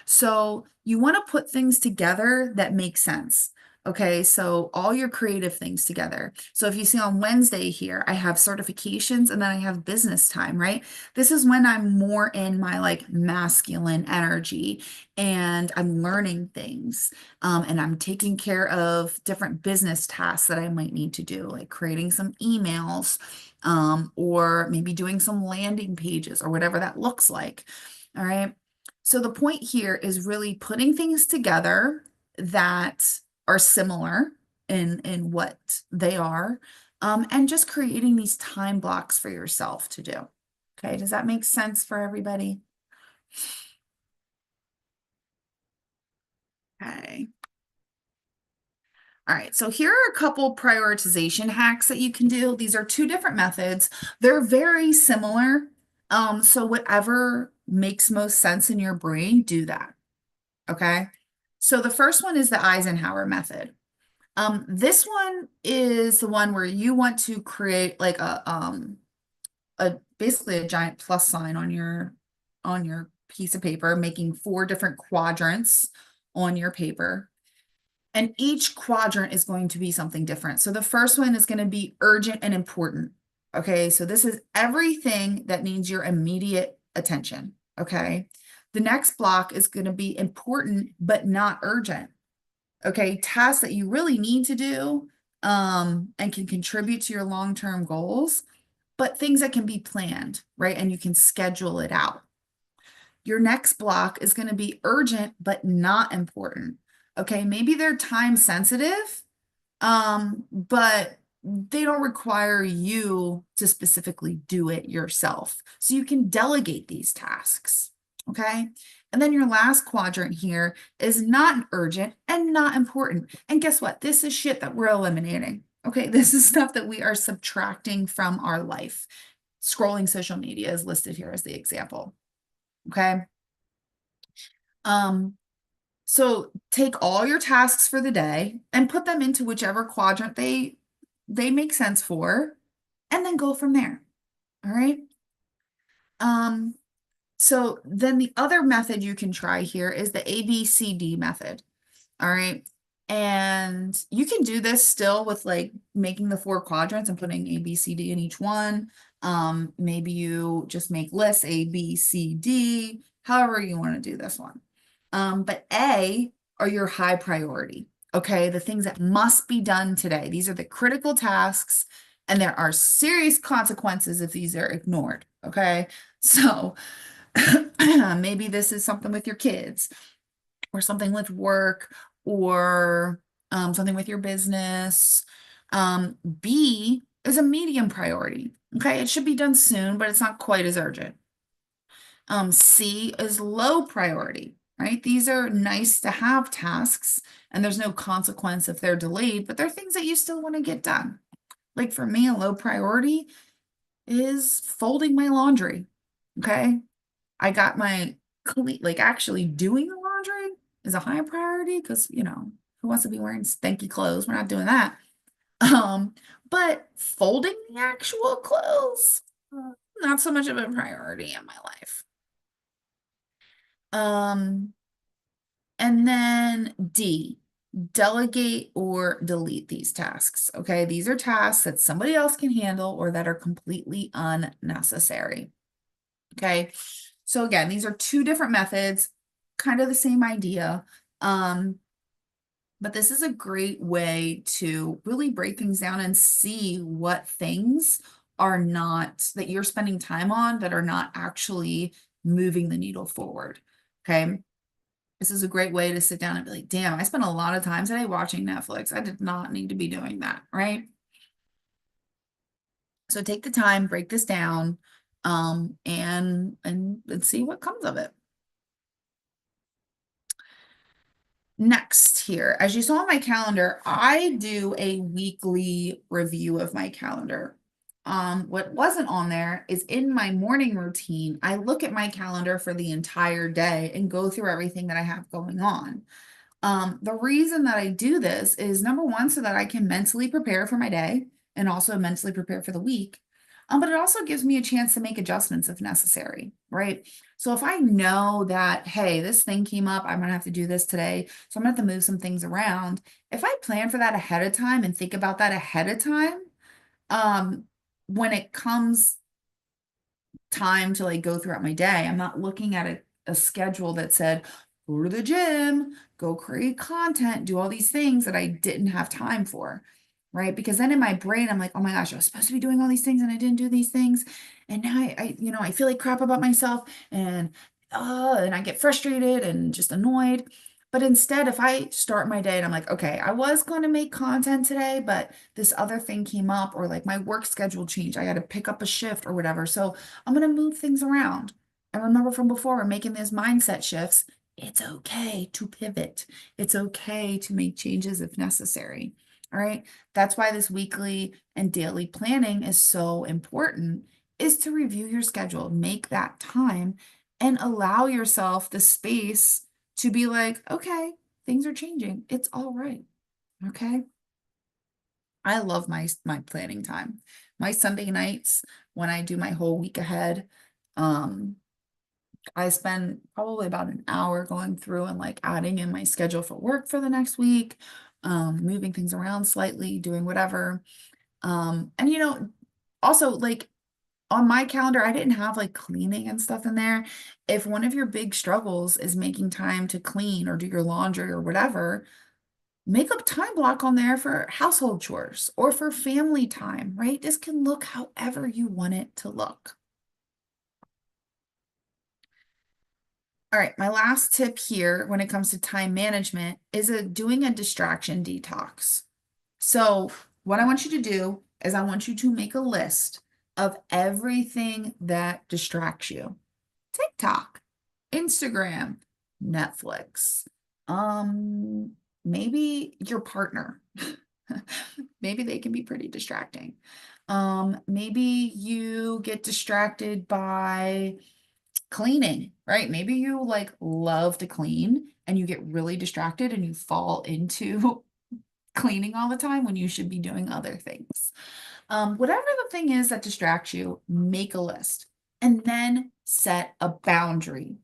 So you want to put things together that make sense. Okay, so all your creative things together. So if you see on Wednesday here, I have certifications and then I have business time, right? This is when I'm more in my like masculine energy and I'm learning things. And I'm taking care of different business tasks that I might need to do, like creating some emails, or maybe doing some landing pages or whatever that looks like. All right. So the point here is really putting things together that are similar in what they are, and just creating these time blocks for yourself to do. Okay, does that make sense for everybody? Okay. All right, so here are a couple prioritization hacks that you can do. These are two different methods. They're very similar. So whatever makes most sense in your brain, do that. Okay. So the first one is the Eisenhower method. This one is the one where you want to create like a basically a giant plus sign on your piece of paper, making 4 different quadrants on your paper. And each quadrant is going to be something different. So the first one is going to be urgent and important. Okay, so this is everything that needs your immediate attention. Okay, the next block is going to be important but not urgent. Okay, tasks that you really need to do, and can contribute to your long-term goals, but things that can be planned, right? And you can schedule it out. Your next block is going to be urgent but not important. Okay, maybe they're time sensitive, but they don't require you to specifically do it yourself. So you can delegate these tasks. Okay. And then your last quadrant here is not urgent and not important. And guess what? This is shit that we're eliminating. Okay. This is stuff that we are subtracting from our life. Scrolling social media is listed here as the example. Okay. So take all your tasks for the day and put them into whichever quadrant they make sense for, and then go from there. All right. So then the other method you can try here is the ABCD method. All right. And you can do this still with like making the 4 quadrants and putting A, B, C, D in each one. Maybe you just make lists A, B, C, D, however you want to do this one. But A are your high priority. Okay. The things that must be done today. These are the critical tasks, and there are serious consequences if these are ignored. Okay. So maybe this is something with your kids, or something with work, or something with your business. B is a medium priority. Okay, it should be done soon, but it's not quite as urgent. C is low priority, right? These are nice to have tasks, and there's no consequence if they're delayed, but they're things that you still want to get done. Like for me, a low priority is folding my laundry. Okay, I got my like actually doing the laundry is a high priority because, who wants to be wearing stanky clothes? We're not doing that. But folding the actual clothes, not so much of a priority in my life. And then D, delegate or delete these tasks. Okay, these are tasks that somebody else can handle or that are completely unnecessary. Okay, so again, these are 2 different methods, kind of the same idea. But this is a great way to really break things down and see what things are not, that you're spending time on, that are not actually moving the needle forward. Okay. This is a great way to sit down and be like, damn, I spent a lot of time today watching Netflix. I did not need to be doing that. Right. So take the time, break this down, and see what comes of it. Next here, as you saw on my calendar, I do a weekly review of my calendar. What wasn't on there is in my morning routine, I look at my calendar for the entire day and go through everything that I have going on. The reason that I do this is number one, so that I can mentally prepare for my day and also mentally prepare for the week. But it also gives me a chance to make adjustments if necessary, right? So if I know that, hey, this thing came up, I'm gonna have to do this today, so I'm gonna have to move some things around. If I plan for that ahead of time and think about that ahead of time, when it comes time to like go throughout my day, I'm not looking at a schedule that said, go to the gym, go create content, do all these things that I didn't have time for, right? Because then in my brain, I'm like, oh my gosh, I was supposed to be doing all these things and I didn't do these things. And now I feel like crap about myself, and I get frustrated and just annoyed. But instead, if I start my day and I'm like, okay, I was going to make content today, but this other thing came up, or like my work schedule changed, I got to pick up a shift or whatever. So I'm going to move things around. And remember from before, we're making these mindset shifts. It's okay to pivot. It's okay to make changes if necessary. All right. That's why this weekly and daily planning is so important, is to review your schedule, make that time, and allow yourself the space to be like, okay, things are changing. It's all right. Okay. I love my planning time. My Sunday nights, when I do my whole week ahead, I spend probably about an hour going through and like adding in my schedule for work for the next week, moving things around slightly, doing whatever. And also like on my calendar, I didn't have like cleaning and stuff in there. If one of your big struggles is making time to clean or do your laundry or whatever, make a time block on there for household chores or for family time, right? This can look however you want it to look. All right, my last tip here when it comes to time management is doing a distraction detox. So what I want you to do is I want you to make a list of everything that distracts you. TikTok, Instagram, Netflix, maybe your partner. Maybe they can be pretty distracting. Maybe you get distracted by cleaning, right? Maybe you like love to clean and you get really distracted and you fall into cleaning all the time when you should be doing other things. Whatever the thing is that distracts you, make a list. and then set a boundary.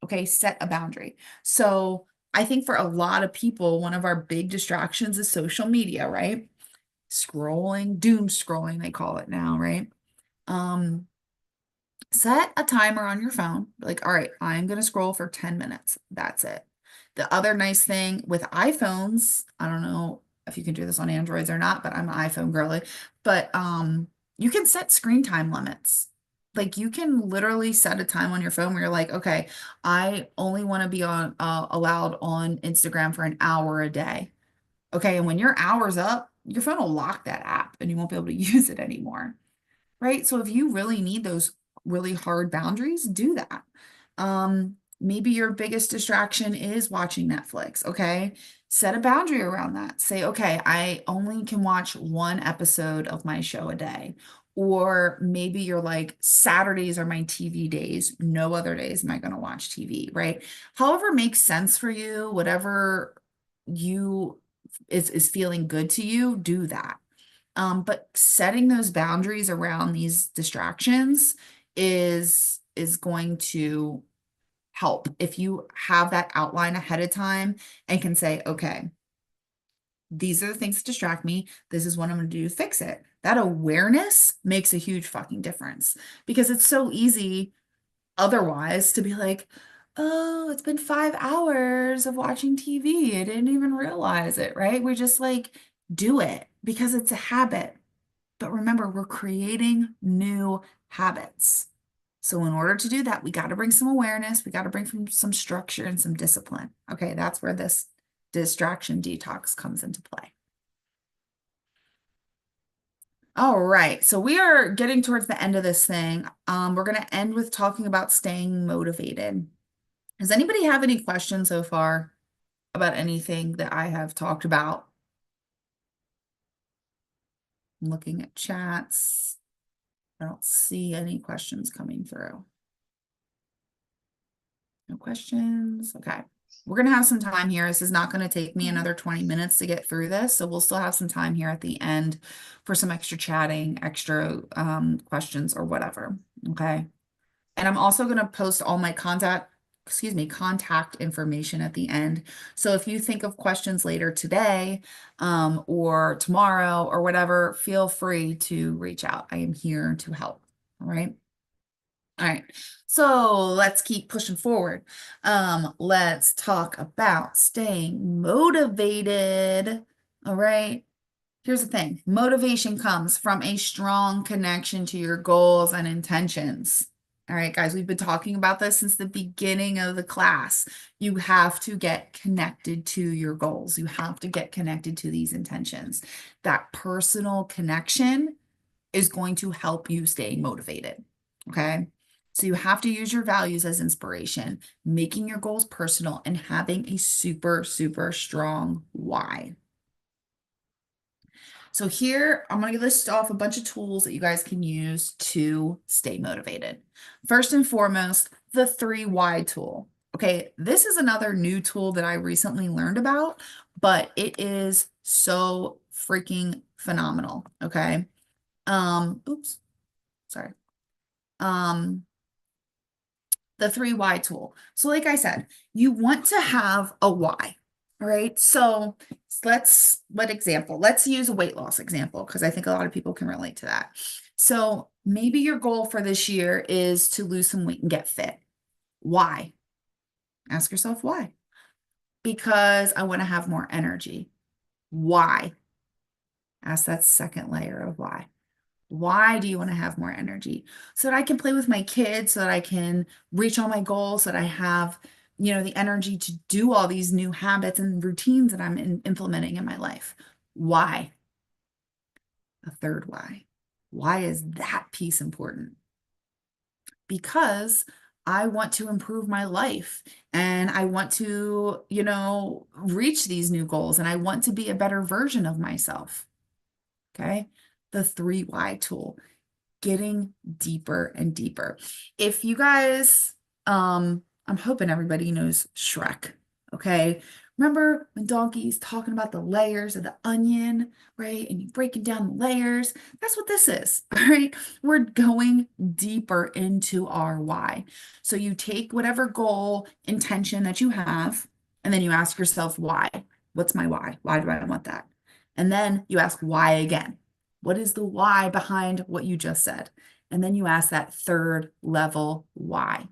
Okay, set a boundary. So I think for a lot of people, one of our big distractions is social media, right? Scrolling, doom scrolling, they call it now, right? Um, Set a timer on your phone. Like, all right, I'm going to scroll for 10 minutes. That's it. The other nice thing with iPhones, I don't know if you can do this on Androids or not, but I'm an iPhone girly, but you can set screen time limits. Like you can literally set a time on your phone where you're like, okay, I only want to be on allowed on Instagram for an hour a day. Okay, and when your hour's up, your phone will lock that app and you won't be able to use it anymore, right? So if you really need those really hard boundaries, do that. Maybe your biggest distraction is watching Netflix, okay? Set a boundary around that. Say, okay, I only can watch one episode of my show a day. Or maybe you're like, Saturdays are my TV days. No other days am I going to watch TV, right? However makes sense for you, whatever you is feeling good to you, do that. But setting those boundaries around these distractions is going to help if you have that outline ahead of time and can say, okay, these are the things that distract me. This is what I'm going to do to fix it. That awareness makes a huge fucking difference because it's so easy otherwise to be like, oh, it's been 5 hours of watching TV. I didn't even realize it, right? We just like do it because it's a habit. But remember, we're creating new habits. So in order to do that, we got to bring some awareness, we got to bring some structure and some discipline. Okay, that's where this distraction detox comes into play. All right, so we are getting towards the end of this thing. We're going to end with talking about staying motivated. Does anybody have any questions so far about anything that I have talked about? I'm looking at chats. I don't see any questions coming through. No questions. Okay. We're going to have some time here. This is not going to take me another 20 minutes to get through this. So we'll still have some time here at the end for some extra chatting, extra questions or whatever. Okay. And I'm also going to post all my contact information at the end. So if you think of questions later today or tomorrow or whatever, feel free to reach out. I am here to help. All right. All right, so let's keep pushing forward. Let's talk about staying motivated. All right, here's the thing. Motivation comes from a strong connection to your goals and intentions. All right, guys, we've been talking about this since the beginning of the class. You have to get connected to your goals. You have to get connected to these intentions. That personal connection is going to help you stay motivated. Okay. So you have to use your values as inspiration, making your goals personal and having a super, super strong why. So here, I'm going to list off a bunch of tools that you guys can use to stay motivated. First and foremost, the 3 why tool. Okay, this is another new tool that I recently learned about, but it is so freaking phenomenal. Okay. Oops, sorry. Um, the 3 why tool. So like I said, you want to have a why. All right. So what example? Let's use a weight loss example because I think a lot of people can relate to that. So maybe your goal for this year is to lose some weight and get fit. Why? Ask yourself why. Because I want to have more energy. Why? Ask that second layer of why. Why do you want to have more energy? So that I can play with my kids, so that I can reach all my goals, so that I have, the energy to do all these new habits and routines that I'm implementing in my life. Why? The third why. Why is that piece important? Because I want to improve my life and I want to, reach these new goals and I want to be a better version of myself. Okay. The 3 why tool. Getting deeper and deeper. If you guys, I'm hoping everybody knows Shrek, okay? Remember when Donkey's talking about the layers of the onion, right? And you breaking down the layers. That's what this is, all right? We're going deeper into our why. So you take whatever goal, intention that you have, and then you ask yourself, why? What's my why? Why do I want that? And then you ask why again. What is the why behind what you just said? And then you ask that third level why.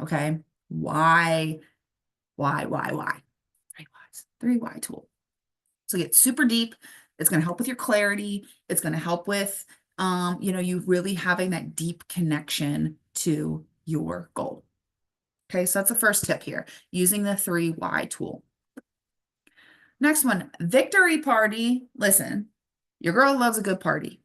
Okay? Why, why? Three whys, three why tool. So get super deep. It's going to help with your clarity. It's going to help with, you really having that deep connection to your goal. Okay, so that's the first tip here, using the three why tool. Next one, victory party. Listen, your girl loves a good party.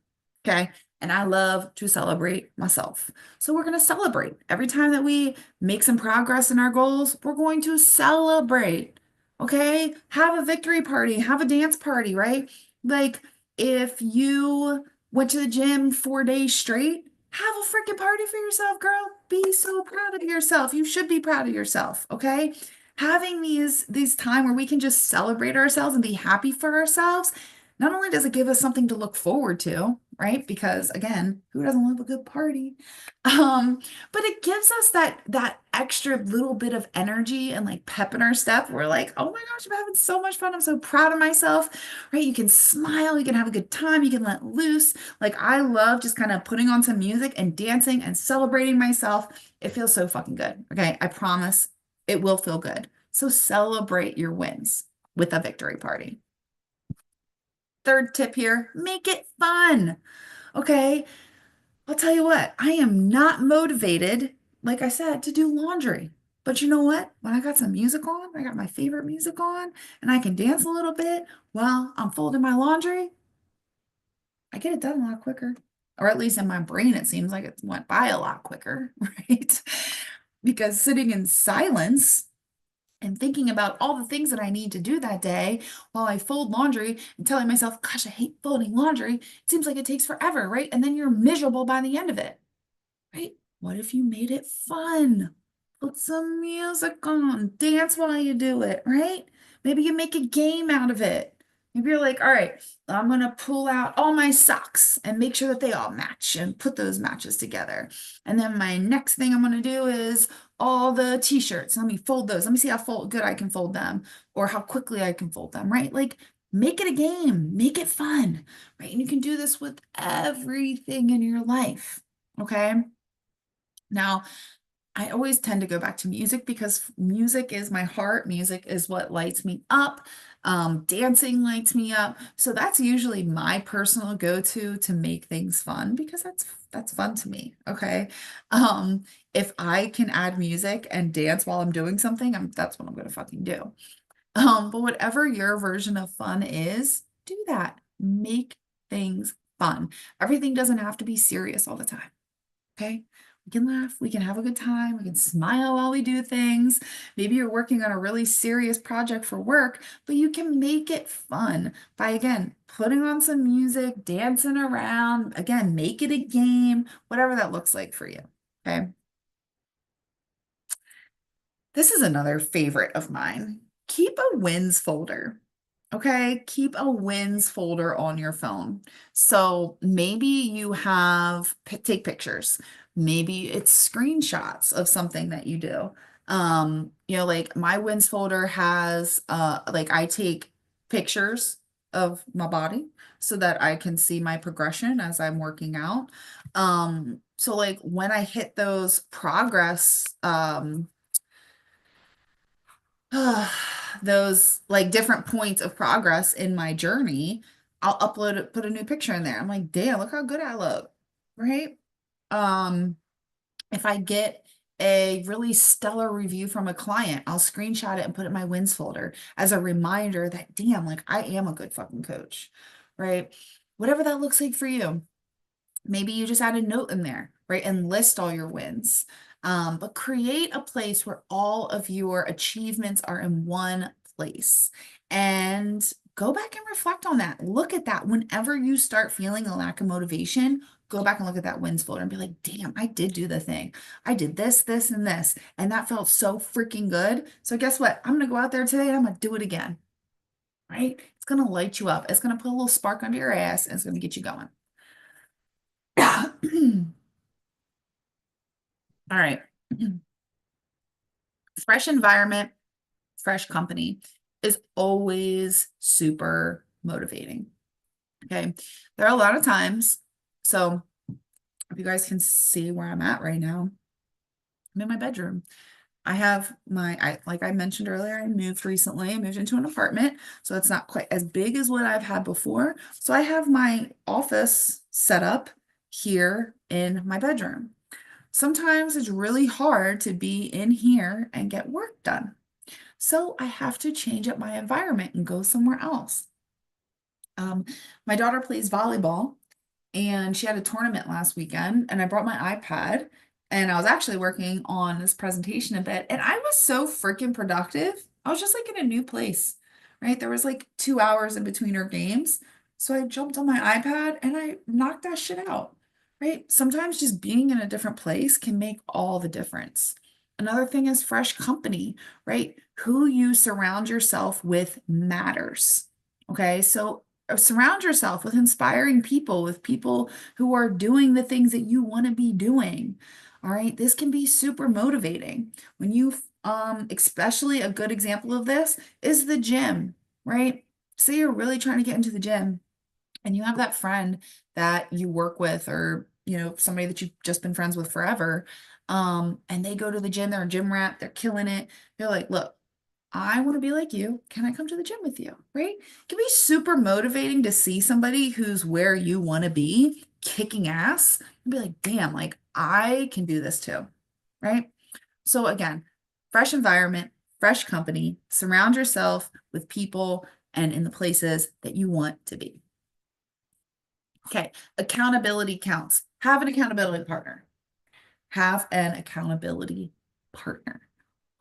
Okay. And I love to celebrate myself. So we're going to celebrate. Every time that we make some progress in our goals, we're going to celebrate. Okay. Have a victory party, have a dance party, right? Like if you went to the gym 4 days straight, have a freaking party for yourself, girl. Be so proud of yourself. You should be proud of yourself. Okay. Having these time where we can just celebrate ourselves and be happy for ourselves, not only does it give us something to look forward to, right? Because again, who doesn't love a good party? Um, but it gives us that extra little bit of energy and like pep in our step. We're like, oh my gosh, I'm having so much fun. I'm so proud of myself, right? You can smile, you can have a good time, you can let loose. Like I love just kind of putting on some music and dancing and celebrating myself. It feels so fucking good. Okay, I promise it will feel good. So celebrate your wins with a victory party. Third tip here, make it fun. Okay, I'll tell you what, I am not motivated, like I said, to do laundry. But you know what? When I got some music on, I got my favorite music on, and I can dance a little bit while I'm folding my laundry, I get it done a lot quicker. Or at least in my brain, it seems like it went by a lot quicker, right? Because sitting in silence and thinking about all the things that I need to do that day while I fold laundry and telling myself, gosh, I hate folding laundry. It seems like it takes forever, right? And then you're miserable by the end of it, right? What if you made it fun? Put some music on, dance while you do it, right? Maybe you make a game out of it. Maybe you're like, all right, I'm going to pull out all my socks and make sure that they all match and put those matches together. And then my next thing I'm going to do is all the t-shirts. Let me fold those. Let me see how good I can fold them or how quickly I can fold them, right? Like make it a game, make it fun, right? And you can do this with everything in your life, okay? Now, I always tend to go back to music because music is my heart. Music is what lights me up. Dancing lights me up. So that's usually my personal go-to to make things fun because that's fun to me. Okay. If I can add music and dance while I'm doing something, that's what I'm gonna fucking do. But whatever your version of fun is, do that. Make things fun. Everything doesn't have to be serious all the time. Okay. We can laugh, we can have a good time, we can smile while we do things. Maybe you're working on a really serious project for work, but you can make it fun by, again, putting on some music, dancing around, again, make it a game, whatever that looks like for you. Okay. This is another favorite of mine. Keep a wins folder. Okay, keep a wins folder on your phone. So maybe you take pictures. Maybe it's screenshots of something that you do. Like my wins folder has like I take pictures of my body so that I can see my progression as I'm working out. So like when I hit those progress those like different points of progress in my journey, I'll upload it, put a new picture in there. I'm like, damn, look how good I look, right? Um, if I get a really stellar review from a client, I'll screenshot it and put it in my wins folder as a reminder that, damn, like I am a good fucking coach, right? Whatever that looks like for you. Maybe you just add a note in there, right? And list all your wins. But create a place where all of your achievements are in one place. And go back and reflect on that. Look at that. Whenever you start feeling a lack of motivation, go back and look at that wins folder and be like, damn, I did do the thing. I did this, this, and this, and that felt so freaking good. So guess what? I'm gonna go out there today and I'm gonna do it again, right? It's gonna light you up. It's gonna put a little spark under your ass and it's gonna get you going. All right. Fresh environment, fresh company is always super motivating. Okay. There are a lot of times. So if you guys can see where I'm at right now, I'm in my bedroom. I have like I mentioned earlier, I moved recently. I moved into an apartment, so it's not quite as big as what I've had before. So I have my office set up here in my bedroom. Sometimes it's really hard to be in here and get work done. So I have to change up my environment and go somewhere else. My daughter plays volleyball and she had a tournament last weekend and I brought my iPad and I was actually working on this presentation a bit and I was so freaking productive. I was just like in a new place, right? There was like 2 hours in between her games. So I jumped on my iPad and I knocked that shit out, right? Sometimes just being in a different place can make all the difference. Another thing is fresh company, right? Who you surround yourself with matters. Okay, so surround yourself with inspiring people, with people who are doing the things that you want to be doing. All right, this can be super motivating. When you, especially a good example of this is the gym, right? Say you're really trying to get into the gym and you have that friend that you work with or somebody that you've just been friends with forever, and they go to the gym, they're a gym rat, they're killing it. They're like, look, I want to be like you. Can I come to the gym with you? Right? It can be super motivating to see somebody who's where you want to be kicking ass and be like, damn, like I can do this too. Right? So again, fresh environment, fresh company, surround yourself with people and in the places that you want to be. Okay, accountability counts. Have an accountability partner. Have an accountability partner.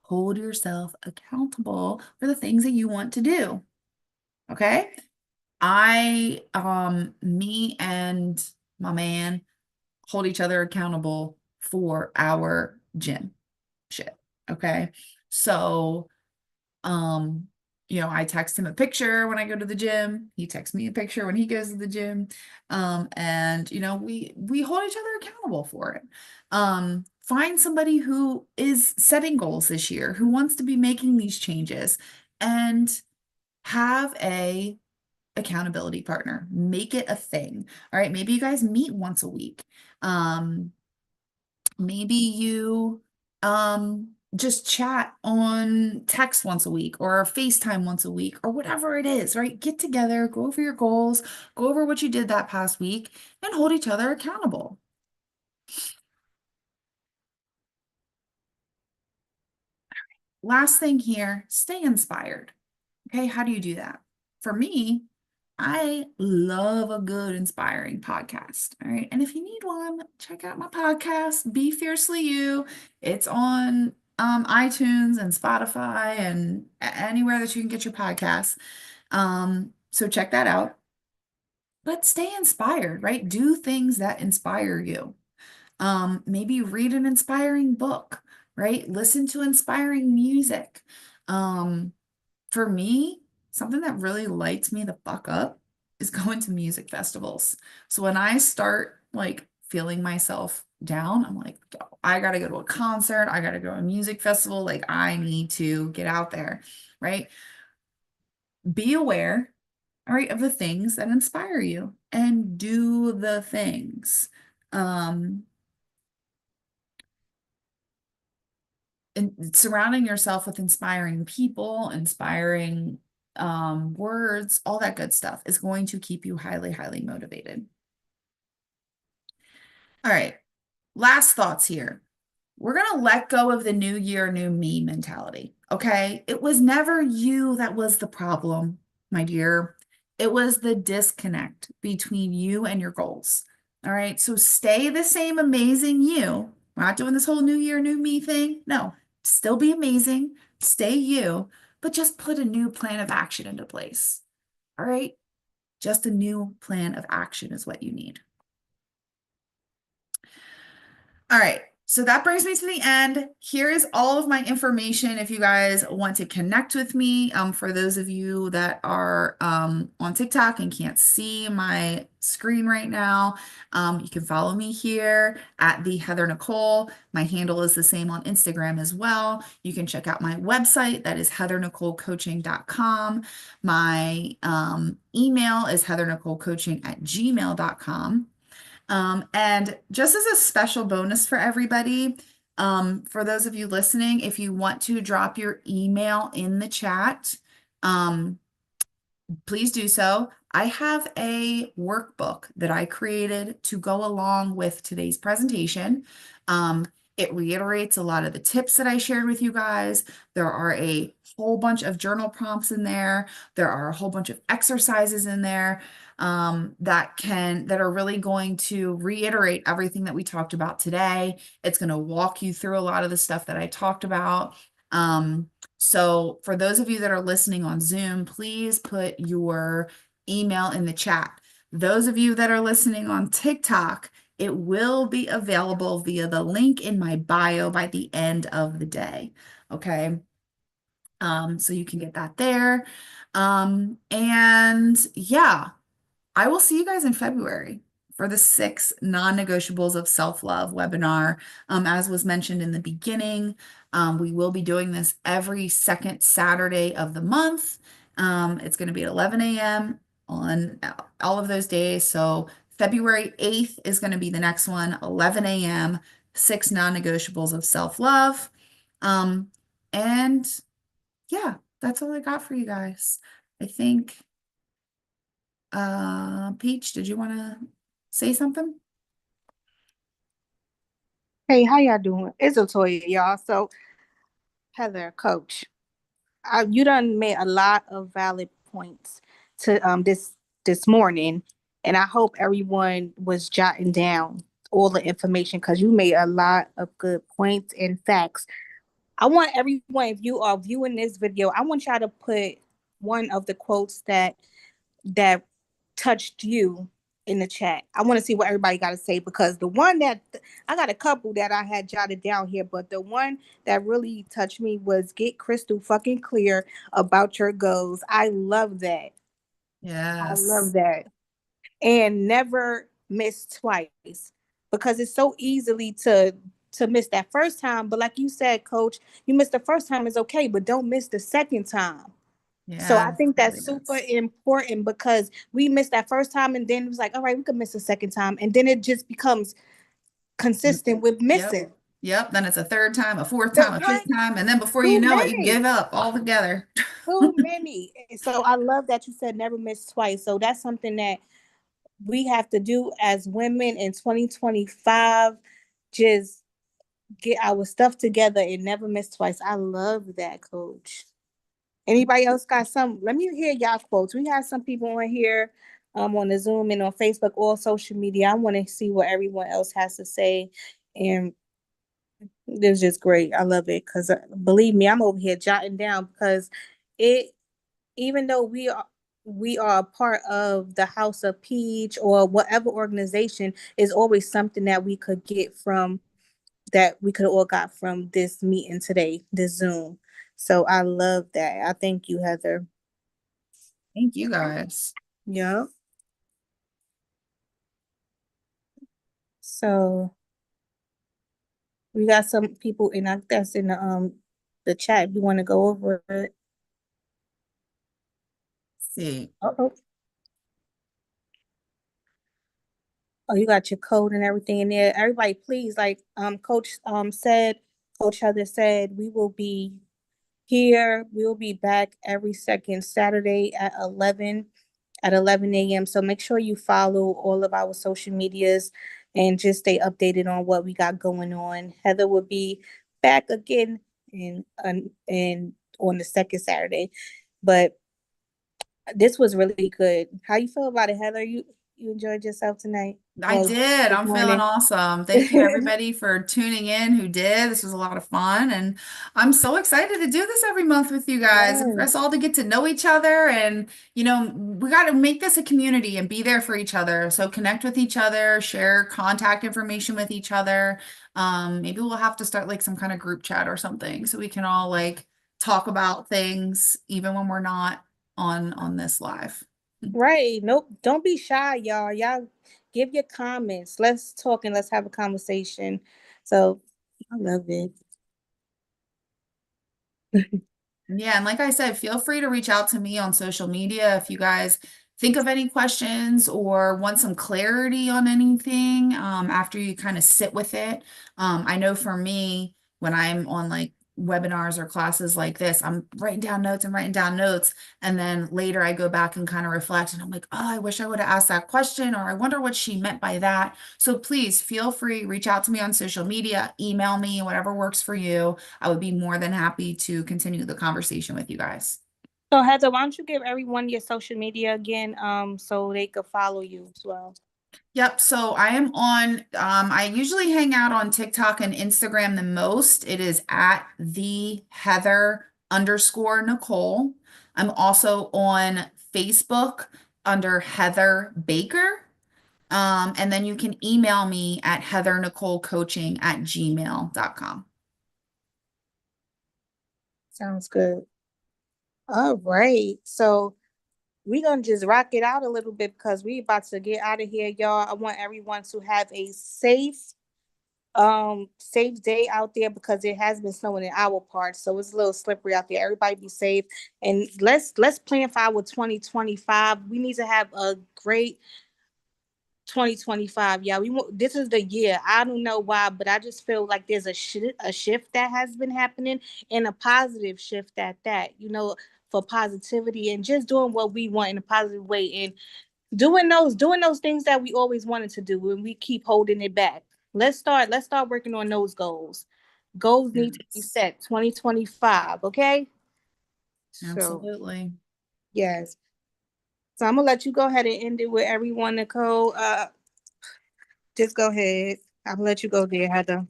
Hold yourself accountable for the things that you want to do. Okay? Me and my man hold each other accountable for our gym shit. Okay? So, um, I text him a picture when I go to the gym. He texts me a picture when he goes to the gym. And we hold each other accountable for it. Find somebody who is setting goals this year, who wants to be making these changes, and have a accountability partner. Make it a thing. All right, maybe you guys meet once a week. Maybe you just chat on text once a week or FaceTime once a week or whatever it is, right? Get together, go over your goals, go over what you did that past week, and hold each other accountable. Last thing here, stay inspired. Okay, how do you do that? For me, I love a good, inspiring podcast. All right. And if you need one, check out my podcast, Be Fiercely You. It's on iTunes and Spotify and anywhere that you can get your podcasts. So check that out. But stay inspired, right? Do things that inspire you. Maybe read an inspiring book, right? Listen to inspiring music. For me, something that really lights me the fuck up is going to music festivals. So when I start like feeling myself down, I'm like, I gotta go to a concert, I gotta go to a music festival, like I need to get out there, right? Be aware, all right, of the things that inspire you and do the things. Um, and surrounding yourself with inspiring people, inspiring words, all that good stuff is going to keep you highly, highly motivated. All right, last thoughts here. We're going to let go of the new year, new me mentality. Okay. It was never you that was the problem, my dear. It was the disconnect between you and your goals. All right. So stay the same amazing you. We're not doing this whole new year, new me thing. No, still be amazing, stay you, but just put a new plan of action into place. All right. Just a new plan of action is what you need. All right. So that brings me to the end. Here is all of my information if you guys want to connect with me. For those of you that are on TikTok and can't see my screen right now, you can follow me here at the Heather Nicole. My handle is the same on Instagram as well. You can check out my website, that is heathernicolecoaching.com. My email is heathernicolecoaching@gmail.com. And just as a special bonus for everybody, for those of you listening, if you want to drop your email in the chat, um, please do so. I have a workbook that I created to go along with today's presentation. It reiterates a lot of the tips that I shared with you guys. There are a whole bunch of journal prompts in there. There are a whole bunch of exercises in there that are really going to reiterate everything that we talked about today. It's going to walk you through a lot of the stuff that I talked about. So for those of you that are listening on Zoom, please put your email in the chat. Those of you that are listening on TikTok, it will be available via the link in my bio by the end of the day. Okay. So you can get that there. And yeah, I will see you guys in February for the 6 non-negotiables of self-love webinar. As was mentioned in the beginning, we will be doing this every second Saturday of the month. It's going to be at 11 a.m. on all of those days. So February 8th is going to be the next one, 11 a.m., 6 non-negotiables of self-love. And yeah, that's all I got for you guys. I think. Peach, did you want to say something? Hey, how y'all doing? It's Latoya, y'all. So, Heather, coach, you done made a lot of valid points to this morning, and I hope everyone was jotting down all the information because you made a lot of good points and facts. I want everyone, if you are viewing this video, I want y'all to put one of the quotes that touched you in the chat. I want to see what everybody got to say because the one that I got a couple that I had jotted down here, but the one that really touched me was get crystal fucking clear about your goals. I love that. I love Yes. that. And never miss twice because it's so easily to miss that first time. But like you said, coach, you missed the first time is okay, but don't miss the second time. So I Yeah, think that's super yes. important because we missed that first time and then it was like, all right, we could miss a second time. And then it just becomes consistent with Yep. missing. Yep. Then it's a third time, a fourth The time, a what? fifth time, and then before you Too know it, you many. give up altogether. Too many. So I love that you said never miss twice. So that's something that we have to do as women in 2025. Just get our stuff together and never miss twice. I love that, coach. Anybody else got some? Let me hear y'all quotes. We have some people on here on the Zoom and on Facebook, all social media. I want to see what everyone else has to say. And it's just great. I love it because believe me, I'm over here jotting down because it even though we are a part of the House of Peach or whatever organization, is always something that we could get from that we could all got from this meeting today, this Zoom. So I love that. I thank you, Heather. Thank you guys. Yeah. So we got some people in that's in the chat. You want to go over it? See. Oh, oh, you got your code and everything in there. Everybody, please, like Coach Heather said, we will be here. We'll be back every second Saturday at 11 a.m. So make sure you follow all of our social medias and just stay updated on what we got going on. Heather will be back again in on the second Saturday. But this was really good. How you feel about it, Heather? You enjoyed yourself tonight? I Well, did. good I'm feeling morning. awesome. Thank you everybody for tuning in who did. This was a lot of fun and I'm so excited to do this every month with you guys and for us Yes. all to get to know each other and we got to make this a community and be there for each other. So connect with each other, share contact information with each other. Maybe we'll have to start like some kind of group chat or something so we can all like talk about things even when we're not on this live. Right. Nope. Don't be shy, y'all. Y'all give your comments. Let's talk and let's have a conversation. So I love it. Yeah, and like I said, feel free to reach out to me on social media if you guys think of any questions or want some clarity on anything after you kind of sit with it. I know for me, when I'm on like webinars or classes like this, I'm writing down notes and writing down notes. And then later I go back and kind of reflect and I'm like, oh, I wish I would have asked that question, or I wonder what she meant by that. So please feel free, reach out to me on social media, email me, whatever works for you. I would be more than happy to continue the conversation with you guys. So Heather, why don't you give everyone your social media again, so they could follow you as well. Yep. So I am on, I usually hang out on TikTok and Instagram the most. It is at the Heather_Nicole. I'm also on Facebook under Heather Baker. And then you can email me at heathernicolecoaching@gmail.com. Sounds good. All right. So we're gonna just rock it out a little bit because we about to get out of here, y'all. I want everyone to have a safe day out there because it has been snowing in our part, so it's a little slippery out there. Everybody be safe, and let's plan for our 2025. We need to have a great 2025. Yeah, we want, this is the year. I don't know why, but I just feel like there's a shift that has been happening, and a positive shift at that, for positivity and just doing what we want in a positive way, and doing those things that we always wanted to do and we keep holding it back. Let's start working on those goals. Goals need to be Yes, set 2025, okay? So absolutely. yes. So I'm gonna let you go ahead and end it with everyone, Nicole. Just go ahead. I'm gonna let you go there, Heather.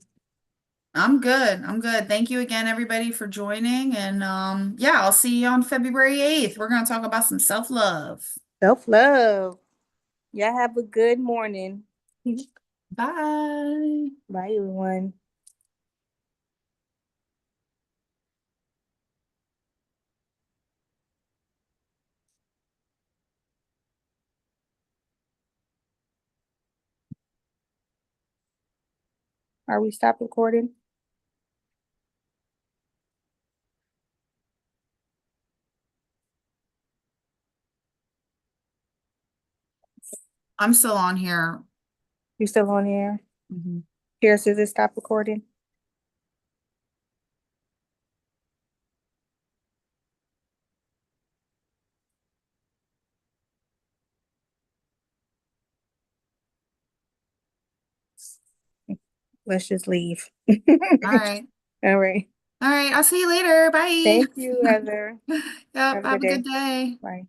I'm good. I'm good. Thank you again, everybody, for joining. And yeah, I'll see you on February 8th. We're going to talk about some self-love. Self-love. Y'all have a good morning. Bye. Bye, everyone. Are we stop recording? I'm still on here. You still on here? Mhm. Here, scissors, stop recording. Let's just leave. All right. All right. All right. I'll see you later. Bye. Thank you, Heather. Yep. Have a Have good a good day. day. Bye.